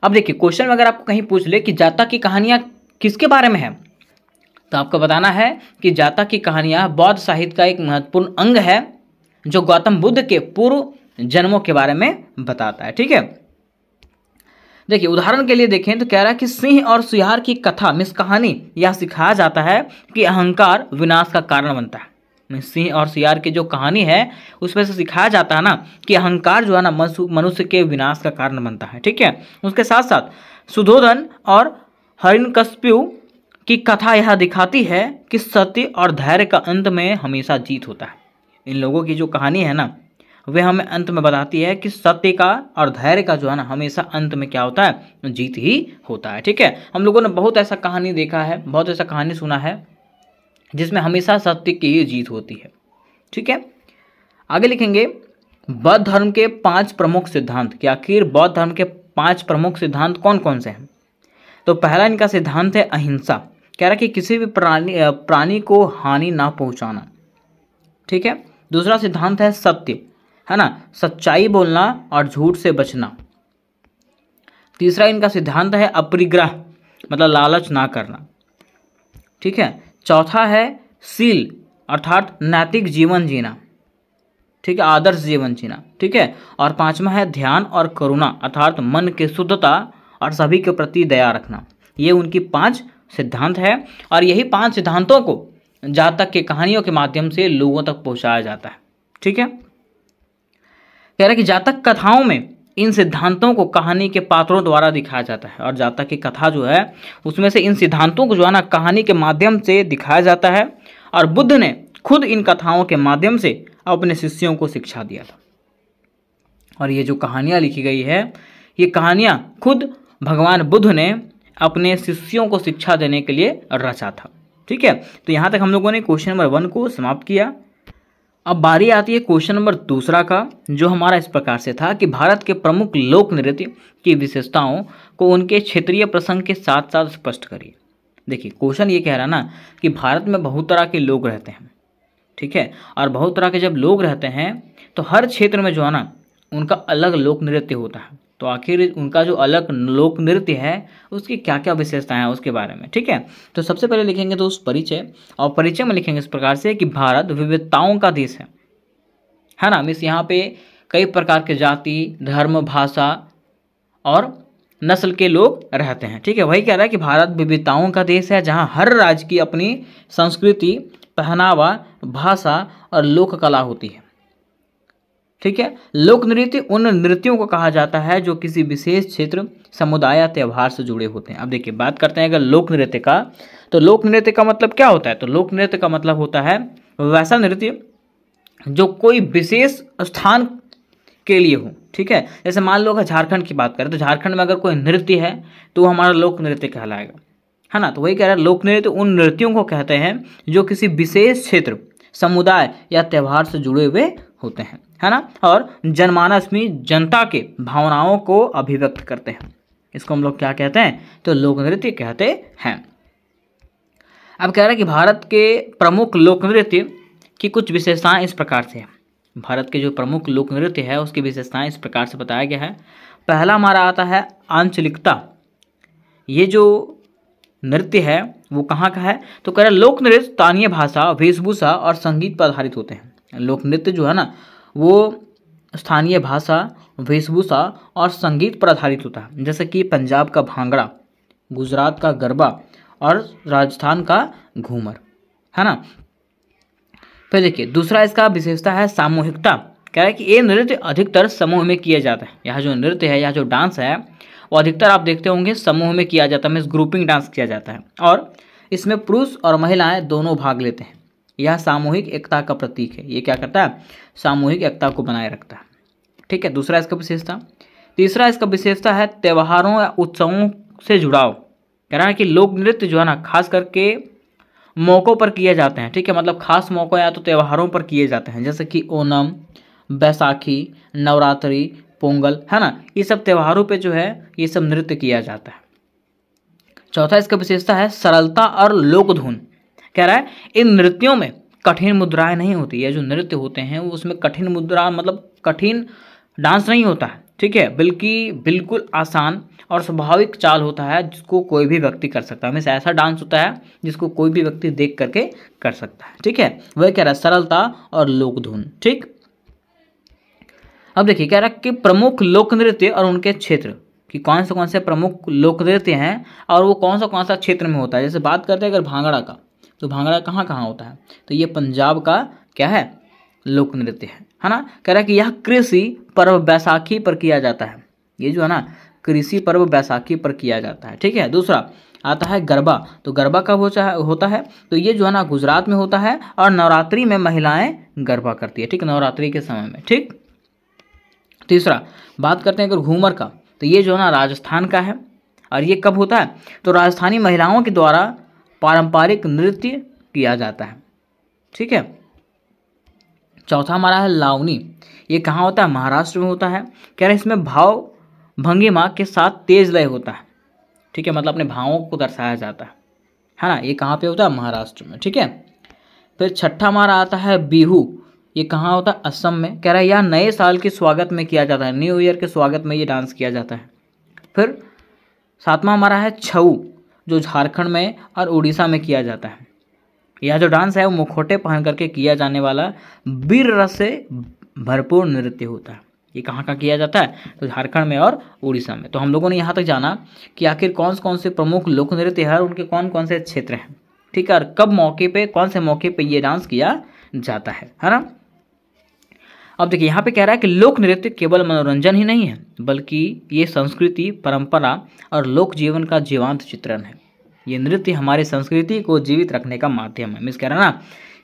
अब देखिए क्वेश्चन में अगर आपको कहीं पूछ ले कि जातक की कहानियां किसके बारे में है, तो आपको बताना है कि जातक की कहानियां बौद्ध साहित्य का एक महत्वपूर्ण अंग है जो गौतम बुद्ध के पूर्व जन्मों के बारे में बताता है, ठीक है। देखिए उदाहरण के लिए देखें तो कह रहा है कि सिंह और सियार की कथा मीन्स कहानी यह सिखाया जाता है कि अहंकार विनाश का कारण बनता है। मीन्स सिंह और सियार की जो कहानी है उसमें से सिखाया जाता है ना कि अहंकार जो है ना मनुष्य के विनाश का कारण बनता है, ठीक है। उसके साथ साथ सुधोधन और हिरण्यकशिपु की कथा यह दिखाती है कि सत्य और धैर्य का अंत में हमेशा जीत होता है। इन लोगों की जो कहानी है ना वे हमें अंत में बताती है कि सत्य का और धैर्य का जो है ना हमेशा अंत में क्या होता है, जीत ही होता है, ठीक है। हम लोगों ने बहुत ऐसा कहानी देखा है, बहुत ऐसा कहानी सुना है जिसमें हमेशा सत्य की ही जीत होती है, ठीक है। आगे लिखेंगे बौद्ध धर्म के 5 प्रमुख सिद्धांत, कि आखिर बौद्ध धर्म के 5 प्रमुख सिद्धांत कौन कौन से हैं। तो पहला इनका सिद्धांत है अहिंसा। कह रहा है कि किसी भी प्राणी को हानि ना पहुंचाना, ठीक है। दूसरा सिद्धांत है सत्य, है ना, सच्चाई बोलना और झूठ से बचना। तीसरा इनका सिद्धांत है अपरिग्रह, मतलब लालच ना करना, ठीक है। चौथा है शील अर्थात नैतिक जीवन जीना, ठीक है, आदर्श जीवन जीना, ठीक है। और पांचवा है ध्यान और करुणा अर्थात मन की शुद्धता और सभी के प्रति दया रखना। ये उनकी 5 सिद्धांत है और यही 5 सिद्धांतों को जातक के कहानियों के माध्यम से लोगों तक पहुंचाया जाता है, ठीक है। कह रहा है कि जातक कथाओं में इन सिद्धांतों को कहानी के पात्रों द्वारा दिखाया जाता है और जातक की कथा जो है उसमें से इन सिद्धांतों को जो है ना कहानी के माध्यम से दिखाया जाता है और बुद्ध ने खुद इन कथाओं के माध्यम से अपने शिष्यों को शिक्षा दिया था। और ये जो कहानियाँ लिखी गई है ये कहानियाँ खुद भगवान बुद्ध ने अपने शिष्यों को शिक्षा देने के लिए रचा था, ठीक है। तो यहाँ तक हम लोगों ने क्वेश्चन नंबर 1 को समाप्त किया। अब बारी आती है क्वेश्चन नंबर 2 का, जो हमारा इस प्रकार से था कि भारत के प्रमुख लोक नृत्य की विशेषताओं को उनके क्षेत्रीय प्रसंग के साथ साथ स्पष्ट करिए। देखिए क्वेश्चन ये कह रहा ना कि भारत में बहुत तरह के लोग रहते हैं, ठीक है, और बहुत तरह के जब लोग रहते हैं तो हर क्षेत्र में जो है ना उनका अलग लोक नृत्य होता है। तो आखिर उनका जो अलग लोक नृत्य है उसकी क्या क्या विशेषताएं हैं उसके बारे में, ठीक है। तो सबसे पहले लिखेंगे तो उस परिचय, और परिचय में लिखेंगे इस प्रकार से कि भारत विविधताओं का देश है ना। मीन्स यहाँ पे कई प्रकार के जाति, धर्म, भाषा और नस्ल के लोग रहते हैं, ठीक है। वही कह रहा है कि भारत विविधताओं का देश है जहाँ हर राज्य की अपनी संस्कृति, पहनावा, भाषा और लोक कला होती है, ठीक है। लोक नृत्य उन नृत्यों को कहा जाता है जो किसी विशेष क्षेत्र, समुदाय या त्यौहार से जुड़े होते हैं। अब देखिए बात करते हैं अगर लोक नृत्य का, तो लोक नृत्य का मतलब क्या होता है। तो लोक नृत्य का मतलब होता है वैसा नृत्य जो कोई विशेष स्थान के लिए हो, ठीक है। जैसे मान लो अगर झारखंड की बात करें तो झारखंड में अगर कोई नृत्य है तो वो हमारा लोक नृत्य कहलाएगा, है ना। तो वही कह रहा है लोक नृत्य उन नृत्यों को कहते हैं जो किसी विशेष क्षेत्र, समुदाय या त्यौहार से जुड़े हुए होते हैं, है ना, और जनमानस में जनता के भावनाओं को अभिव्यक्त करते हैं। इसको हम लोग क्या कहते हैं, तो लोक नृत्य कहते हैं। अब कह रहा है कि भारत के प्रमुख लोक नृत्य की कुछ विशेषताएं इस प्रकार से हैं। भारत के जो प्रमुख लोक नृत्य है उसकी विशेषताएं इस प्रकार से बताया गया है। पहला हमारा आता है आंचलिकता। ये जो नृत्य है वो कहाँ का है, तो कह रहा है लोक नृत्य स्थानीय भाषा, वेशभूषा और संगीत पर आधारित होते हैं। लोक नृत्य जो है ना वो स्थानीय भाषा, वेशभूषा और संगीत पर आधारित होता है, जैसे कि पंजाब का भांगड़ा, गुजरात का गरबा और राजस्थान का घूमर, है ना। फिर देखिए दूसरा इसका विशेषता है सामूहिकता। कह रहा है कि ये नृत्य अधिकतर समूह में किया जाता है। यह जो नृत्य है, यह जो डांस है वो अधिकतर आप देखते होंगे समूह में किया जाता है, मीन्स ग्रुपिंग डांस किया जाता है और इसमें पुरुष और महिलाएं दोनों भाग लेते हैं। यह सामूहिक एकता का प्रतीक है। ये क्या करता है, सामूहिक एकता को बनाए रखता है, ठीक है। दूसरा इसका विशेषता। तीसरा इसका विशेषता है त्योहारों या उत्सवों से जुड़ाव। कह रहा है कि लोक नृत्य जो है ना खास करके मौक़ों पर किए जाते हैं, ठीक है, मतलब खास मौक़ों या तो त्योहारों पर किए जाते हैं, जैसे कि ओणम, बैसाखी, नवरात्रि, पोंगल, है ना, ये सब त्योहारों पे जो है ये सब नृत्य किया जाता है। चौथा इसका विशेषता है सरलता और लोकधुन। कह रहा है इन नृत्यों में कठिन मुद्राएं नहीं होती, ये जो नृत्य होते हैं वो उसमें कठिन मुद्रा मतलब कठिन डांस नहीं होता है, ठीक है, बल्कि बिल्कुल आसान और स्वाभाविक चाल होता है जिसको कोई भी व्यक्ति कर सकता है। हमेशा ऐसा डांस होता है जिसको कोई भी व्यक्ति देख करके कर सकता है, ठीक है, वह कह रहा है सरलता और लोकधुन। ठीक, अब देखिए कह रहा है कि प्रमुख लोक नृत्य और उनके क्षेत्र, कि कौन से प्रमुख लोक नृत्य हैं और वो कौन सा क्षेत्र में होता है। जैसे बात करते हैं अगर भांगड़ा का, तो भांगड़ा कहाँ कहाँ होता है, तो ये पंजाब का क्या है, लोक नृत्य है ना। कह रहा है कि यह कृषि पर्व बैसाखी पर किया जाता है, ये जो है ना कृषि पर्व बैसाखी पर किया जाता है, ठीक है। दूसरा आता है गरबा, तो गरबा कब होता है, तो ये जो है ना गुजरात में होता है और नवरात्रि में महिलाएं गरबा करती है, ठीक, नवरात्रि के समय में, ठीक। तीसरा बात करते हैं अगर घूमर का, तो ये जो है ना राजस्थान का है और ये कब होता है, तो राजस्थानी महिलाओं के द्वारा पारंपरिक नृत्य किया जाता है, ठीक है। चौथा हमारा है लावनी, ये कहाँ होता है, महाराष्ट्र में होता है। कह रहे हैं इसमें भाव भंगिमा के साथ तेज लय होता है, ठीक है, मतलब अपने भावों को दर्शाया जाता है ना। ये कहाँ पे होता है, महाराष्ट्र में, ठीक है। फिर छठा हमारा आता है बिहू, ये कहाँ होता है, असम में। कह रहा है यह नए साल के स्वागत में किया जाता है, न्यू ईयर के स्वागत में ये डांस किया जाता है। फिर सातवां हमारा है छऊ, जो झारखंड में और उड़ीसा में किया जाता है। यह जो डांस है वो मुखौटे पहन करके किया जाने वाला वीर रस से भरपूर नृत्य होता है। ये कहाँ का किया जाता है, तो झारखंड में और उड़ीसा में। तो हम लोगों ने यहाँ तक जाना कि आखिर कौन से प्रमुख लोक नृत्य है और उनके कौन से क्षेत्र हैं, ठीक है, और कब मौके पे कौन से मौके पे ये डांस किया जाता है ना। अब देखिए यहाँ पे कह रहा है कि लोक नृत्य केवल मनोरंजन ही नहीं है, बल्कि ये संस्कृति, परंपरा और लोक जीवन का जीवंत चित्रण है। ये नृत्य हमारी संस्कृति को जीवित रखने का माध्यम है। मिस कह रहा है ना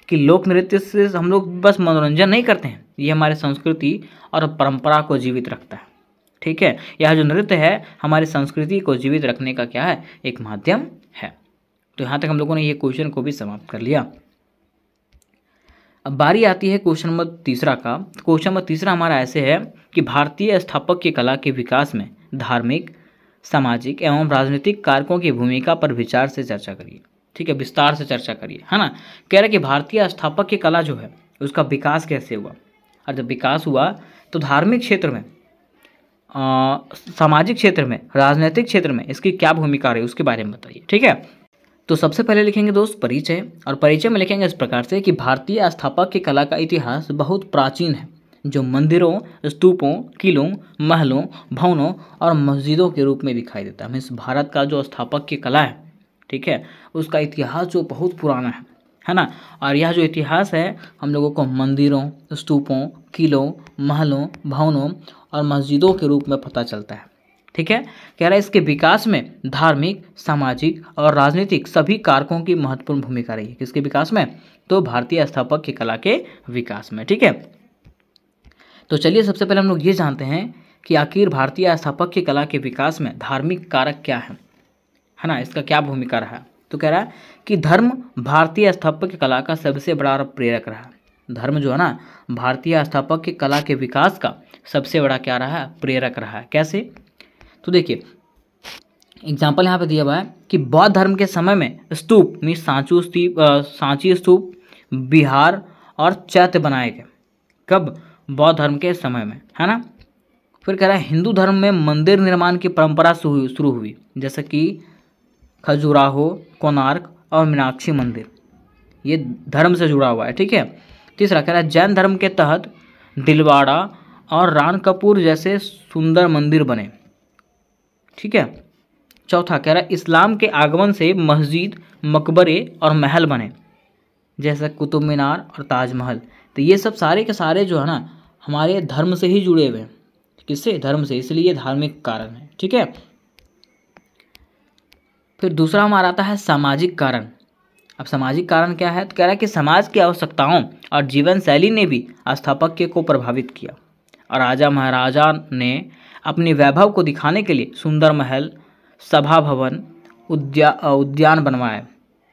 कि लोक नृत्य से हम लोग बस मनोरंजन नहीं करते हैं, ये हमारी संस्कृति और परंपरा को जीवित रखता है, ठीक है। यह जो नृत्य है हमारी संस्कृति को जीवित रखने का क्या है, एक माध्यम है। तो यहाँ तक हम लोगों ने ये क्वेश्चन को भी समाप्त कर लिया। अब बारी आती है क्वेश्चन नंबर तीसरा का। क्वेश्चन नंबर तीसरा हमारा ऐसे है कि भारतीय स्थापत्य कला के विकास में धार्मिक, सामाजिक एवं राजनीतिक कारकों की भूमिका पर विचार से चर्चा करिए, ठीक है, विस्तार से चर्चा करिए, है ना। कह रहे कि भारतीय स्थापत्य कला जो है उसका विकास कैसे हुआ, और जब विकास हुआ तो धार्मिक क्षेत्र में, सामाजिक क्षेत्र में, राजनीतिक क्षेत्र में इसकी क्या भूमिका रही उसके बारे में बताइए, ठीक है। तो सबसे पहले लिखेंगे दोस्त परिचय, और परिचय में लिखेंगे इस प्रकार से कि भारतीय स्थापत्य कला का इतिहास बहुत प्राचीन है, जो मंदिरों, स्तूपों, किलों, महलों, भवनों और मस्जिदों के रूप में दिखाई देता है। इस भारत का जो स्थापत्य कला है, ठीक है, उसका इतिहास जो बहुत पुराना है ना। और यह जो इतिहास है हम लोगों को मंदिरों, स्तूपों, किलों, महलों, भवनों और मस्जिदों के रूप में पता चलता है, ठीक है। कह रहा है इसके विकास में धार्मिक, सामाजिक और राजनीतिक सभी कारकों की महत्वपूर्ण भूमिका रही है। किसके विकास में, तो भारतीय स्थापत्य कला के विकास में, ठीक है। तो चलिए सबसे पहले हम लोग ये जानते हैं कि आखिर भारतीय स्थापत्य कला के विकास में धार्मिक कारक क्या है ना, इसका क्या भूमिका रहा। तो कह रहा है कि धर्म भारतीय स्थापत्य कला का सबसे बड़ा प्रेरक रहा। धर्म जो है ना भारतीय स्थापत्य कला के विकास का सबसे बड़ा क्या रहा है, प्रेरक रहा है। कैसे, तो देखिए एग्जाम्पल यहाँ पे दिया हुआ है कि बौद्ध धर्म के समय में स्तूप मीन्स सांची स्तूप, बिहार और चैत्य बनाए गए। कब, बौद्ध धर्म के समय में, है ना। फिर कह रहा है हिंदू धर्म में मंदिर निर्माण की परंपरा शुरू हुई, जैसे कि खजुराहो, कोणार्क और मीनाक्षी मंदिर, ये धर्म से जुड़ा हुआ है, ठीक है। तीसरा कह रहा है जैन धर्म के तहत दिलवाड़ा और रानकपुर जैसे सुंदर मंदिर बने, ठीक है। चौथा कह रहा है इस्लाम के आगमन से मस्जिद, मकबरे और महल बने, जैसे कुतुब मीनार और ताजमहल। तो ये सब सारे के सारे जो है ना हमारे धर्म से ही जुड़े हुए हैं। किससे, धर्म से, इसलिए ये धार्मिक कारण है, ठीक है। फिर दूसरा हमारा आता है सामाजिक कारण। अब सामाजिक कारण क्या है, तो कह रहा है कि समाज की आवश्यकताओं और जीवन शैली ने भी स्थापत्य को प्रभावित किया, और राजा महाराजा ने अपनी वैभव को दिखाने के लिए सुंदर महल, सभा भवन, उद्यान बनवाए,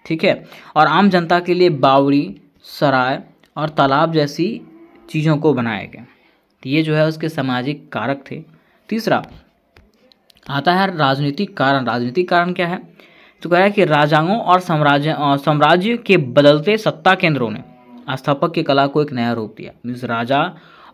ठीक है, और आम जनता के लिए बावड़ी, सराय और तालाब जैसी चीज़ों को बनाया गया। तो ये जो है उसके सामाजिक कारक थे। तीसरा आता है राजनीतिक कारण। राजनीतिक कारण क्या है? तो कह रहा है कि राजाओं और साम्राज्य के बदलते सत्ता केंद्रों ने स्थापत्य की कला को एक नया रूप दिया। मीन्स राजा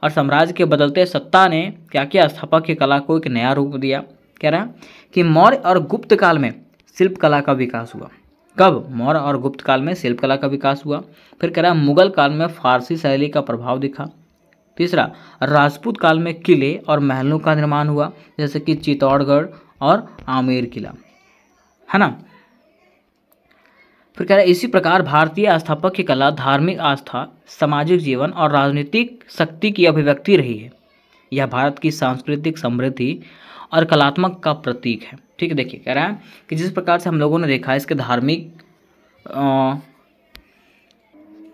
और साम्राज्य के बदलते सत्ता ने क्या किया? स्थापत्य की कला को एक नया रूप दिया। कह रहा है कि मौर्य और गुप्त काल में शिल्प कला का विकास हुआ। कब? मौर्य और गुप्त काल में शिल्प कला का विकास हुआ। फिर कह रहा है मुगल काल में फारसी शैली का प्रभाव दिखा। तीसरा राजपूत काल में किले और महलों का निर्माण हुआ, जैसे कि चित्तौड़गढ़ और आमेर किला, है ना। फिर कह रहा है इसी प्रकार भारतीय स्थापत्य कला धार्मिक आस्था, सामाजिक जीवन और राजनीतिक शक्ति की अभिव्यक्ति रही है। यह भारत की सांस्कृतिक समृद्धि और कलात्मक का प्रतीक है। ठीक है, देखिए कह रहा है कि जिस प्रकार से हम लोगों ने देखा इसके धार्मिक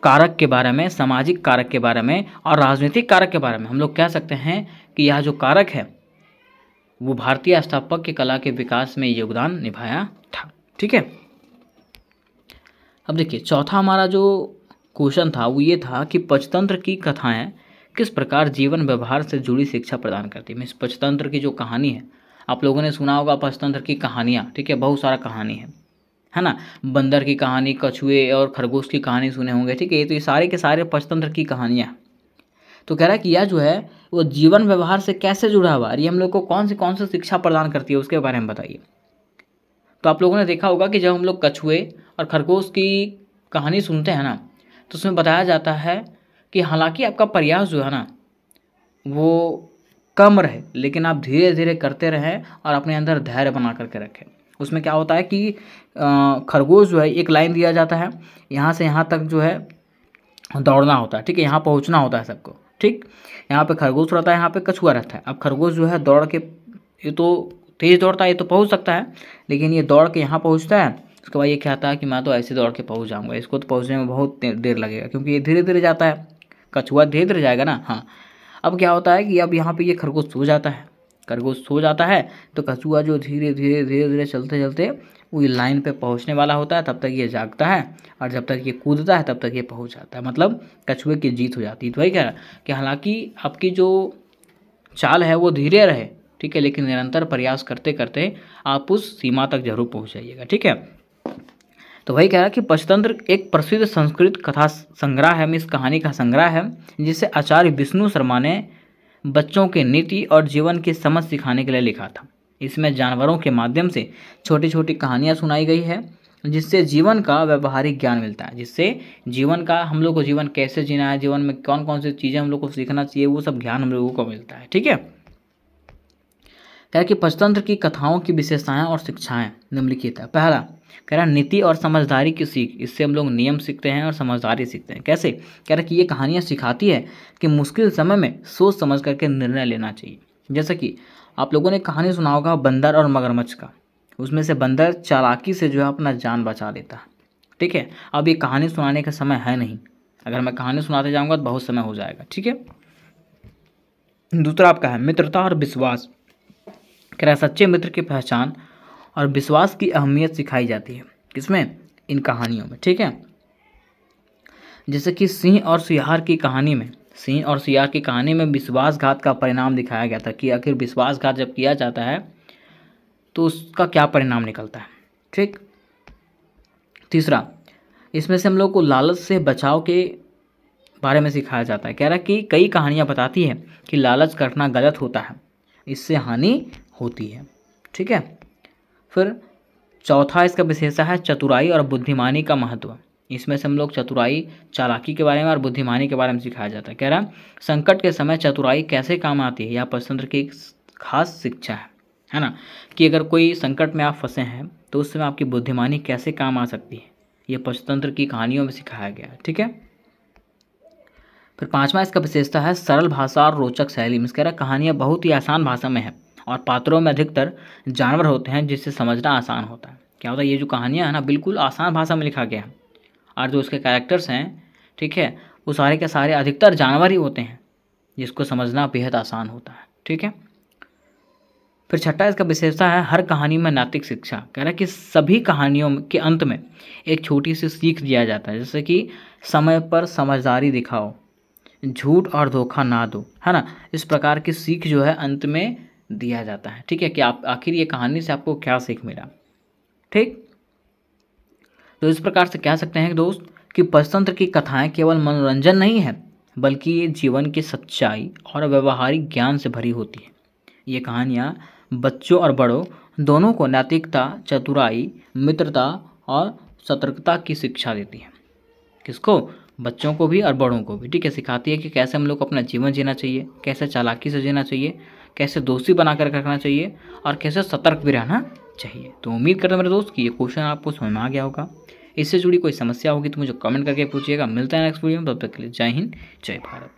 कारक के बारे में, सामाजिक कारक के बारे में और राजनीतिक कारक के बारे में, हम लोग कह सकते हैं कि यह जो कारक है वो भारतीय स्थापत्य कला के विकास में योगदान निभाया था। ठीक है, अब देखिए चौथा हमारा जो क्वेश्चन था वो ये था कि पंचतंत्र की कथाएं किस प्रकार जीवन व्यवहार से जुड़ी शिक्षा प्रदान करती है। मीन्स पंचतंत्र की जो कहानी है, आप लोगों ने सुना होगा पंचतंत्र की कहानियाँ, ठीक है, बहुत सारा कहानी है ना। बंदर की कहानी, कछुए और खरगोश की कहानी सुने होंगे, ठीक है। तो ये सारे के सारे पंचतंत्र की कहानियाँ। तो कह रहा है कि यह जो है वो जीवन व्यवहार से कैसे जुड़ा हुआ है, ये हम लोग को कौन सी शिक्षा प्रदान करती है उसके बारे में बताइए। तो आप लोगों ने देखा होगा कि जब हम लोग कछुए और खरगोश की कहानी सुनते हैं ना, तो उसमें बताया जाता है कि हालांकि आपका प्रयास जो है ना वो कम रहे, लेकिन आप धीरे धीरे करते रहें और अपने अंदर धैर्य बना करके रखें। उसमें क्या होता है कि खरगोश जो है एक लाइन दिया जाता है, यहाँ से यहाँ तक जो है दौड़ना होता है, ठीक है, यहाँ पहुँचना होता है सबको, ठीक। यहाँ पे खरगोश रहता है, यहाँ पे कछुआ रहता है। अब खरगोश जो है दौड़ के, ये तो तेज़ दौड़ता है, ये तो पहुँच सकता है, लेकिन ये दौड़ के यहाँ पहुँचता है। उसके बाद ये कहता है कि मैं तो ऐसे दौड़ के पहुँच जाऊँगा, इसको तो पहुँचने में बहुत देर लगेगा, क्योंकि ये धीरे धीरे जाता है। कछुआ धीरे धीरे जाएगा ना, हाँ। अब क्या होता है कि अब यहाँ पे ये खरगोश सो जाता है, खरगोश सो जाता है, तो कछुआ जो धीरे धीरे चलते चलते वो लाइन पे पहुँचने वाला होता है, तब तक ये जागता है, और जब तक ये कूदता है तब तक ये पहुँच जाता है। मतलब कछुए की जीत हो जाती है। तो वही कह रहा है कि हालांकि आपकी जो चाल है वो धीरे रहे, ठीक है, लेकिन निरंतर प्रयास करते करते आप उस सीमा तक जरूर पहुँच जाइएगा। ठीक है, तो वही कह रहा है कि पंचतंत्र एक प्रसिद्ध संस्कृत कथा संग्रह है, इस कहानी का संग्रह है, जिसे आचार्य विष्णु शर्मा ने बच्चों के नीति और जीवन की समझ सिखाने के लिए लिखा था। इसमें जानवरों के माध्यम से छोटी छोटी कहानियाँ सुनाई गई है, जिससे जीवन का व्यवहारिक ज्ञान मिलता है, जिससे जीवन का, हम लोग को जीवन कैसे जीना है, जीवन में कौन कौन सी चीज़ें हम लोग को सीखना चाहिए, वो सब ज्ञान हम लोगों को मिलता है। ठीक है, कह कि पंचतंत्र की कथाओं की विशेषताएं और शिक्षाएं निम्नलिखित है। पहला कह रहा नीति और समझदारी की सीख, इससे हम लोग नियम सीखते हैं और समझदारी सीखते हैं। कैसे? कह रहा कि ये कहानियाँ सिखाती है कि मुश्किल समय में सोच समझ करके निर्णय लेना चाहिए। जैसे कि आप लोगों ने कहानी सुना होगा बंदर और मगरमच्छ का, उसमें से बंदर चालाकी से जो है अपना जान बचा लेता है। ठीक है, अब ये कहानी सुनाने का समय है नहीं, अगर मैं कहानी सुनाते जाऊँगा तो बहुत समय हो जाएगा। ठीक है, दूसरा आपका है मित्रता और विश्वास। कह रहा सच्चे मित्र की पहचान और विश्वास की अहमियत सिखाई जाती है, किसमें? इन कहानियों में। ठीक है, जैसे कि सिंह और सियार की कहानी में, सिंह और सियार की कहानी में विश्वासघात का परिणाम दिखाया गया था कि आखिर विश्वासघात जब किया जाता है तो उसका क्या परिणाम निकलता है। ठीक, तीसरा इसमें से हम लोग को लालच से बचाव के बारे में सिखाया जाता है। कह रहा है कि कई कहानियाँ बताती है कि लालच करना गलत होता है, इससे हानि होती है। ठीक है, फिर चौथा इसका विशेषता है चतुराई और बुद्धिमानी का महत्व। इसमें से हम लोग चतुराई, चालाकी के बारे में और बुद्धिमानी के बारे में सिखाया जाता है। कह रहा संकट के समय चतुराई कैसे काम आती है, यह पंचतंत्र की एक खास शिक्षा है ना, कि अगर कोई संकट में आप फंसे हैं तो उस समय आपकी बुद्धिमानी कैसे काम आ सकती है, ये पंचतंत्र की कहानियों में सिखाया गया है। ठीक है, फिर पांचवा इसका विशेषता है सरल भाषा और रोचक शैली। कह रहा कहानियाँ बहुत ही आसान भाषा में है और पात्रों में अधिकतर जानवर होते हैं, जिससे समझना आसान होता है। क्या होता है, ये जो कहानियाँ है ना बिल्कुल आसान भाषा में लिखा गया है, और जो उसके कैरेक्टर्स हैं, ठीक है, वो सारे के सारे अधिकतर जानवर ही होते हैं, जिसको समझना बेहद आसान होता है। ठीक है, फिर छठा इसका विशेषता है हर कहानी में नैतिक शिक्षा। कह रहा है कि सभी कहानियों के अंत में एक छोटी सी सीख दिया जाता है, जैसे कि समय पर समझदारी दिखाओ, झूठ और धोखा ना दो, है ना। इस प्रकार की सीख जो है अंत में दिया जाता है। ठीक है, कि आप आखिर ये कहानी से आपको क्या सीख मिला। ठीक, तो इस प्रकार से कह सकते हैं दोस्त कि पंचतंत्र की कथाएं केवल मनोरंजन नहीं है, बल्कि ये जीवन की सच्चाई और व्यवहारिक ज्ञान से भरी होती है। ये कहानियाँ बच्चों और बड़ों दोनों को नैतिकता, चतुराई, मित्रता और सतर्कता की शिक्षा देती है। किसको? बच्चों को भी और बड़ों को भी। ठीक है, सिखाती है कि कैसे हम लोग को अपना जीवन जीना चाहिए, कैसे चालाकी से जीना चाहिए, कैसे दोस्ती बनाकर रखना चाहिए और कैसे सतर्क भी रहना चाहिए। तो उम्मीद करता हूं मेरे दोस्त कि ये क्वेश्चन आपको समझ में आ गया होगा। इससे जुड़ी कोई समस्या होगी तो मुझे कमेंट करके पूछिएगा। मिलता है नेक्स्ट वीडियो में, तब तक के लिए जय हिंद, जय भारत।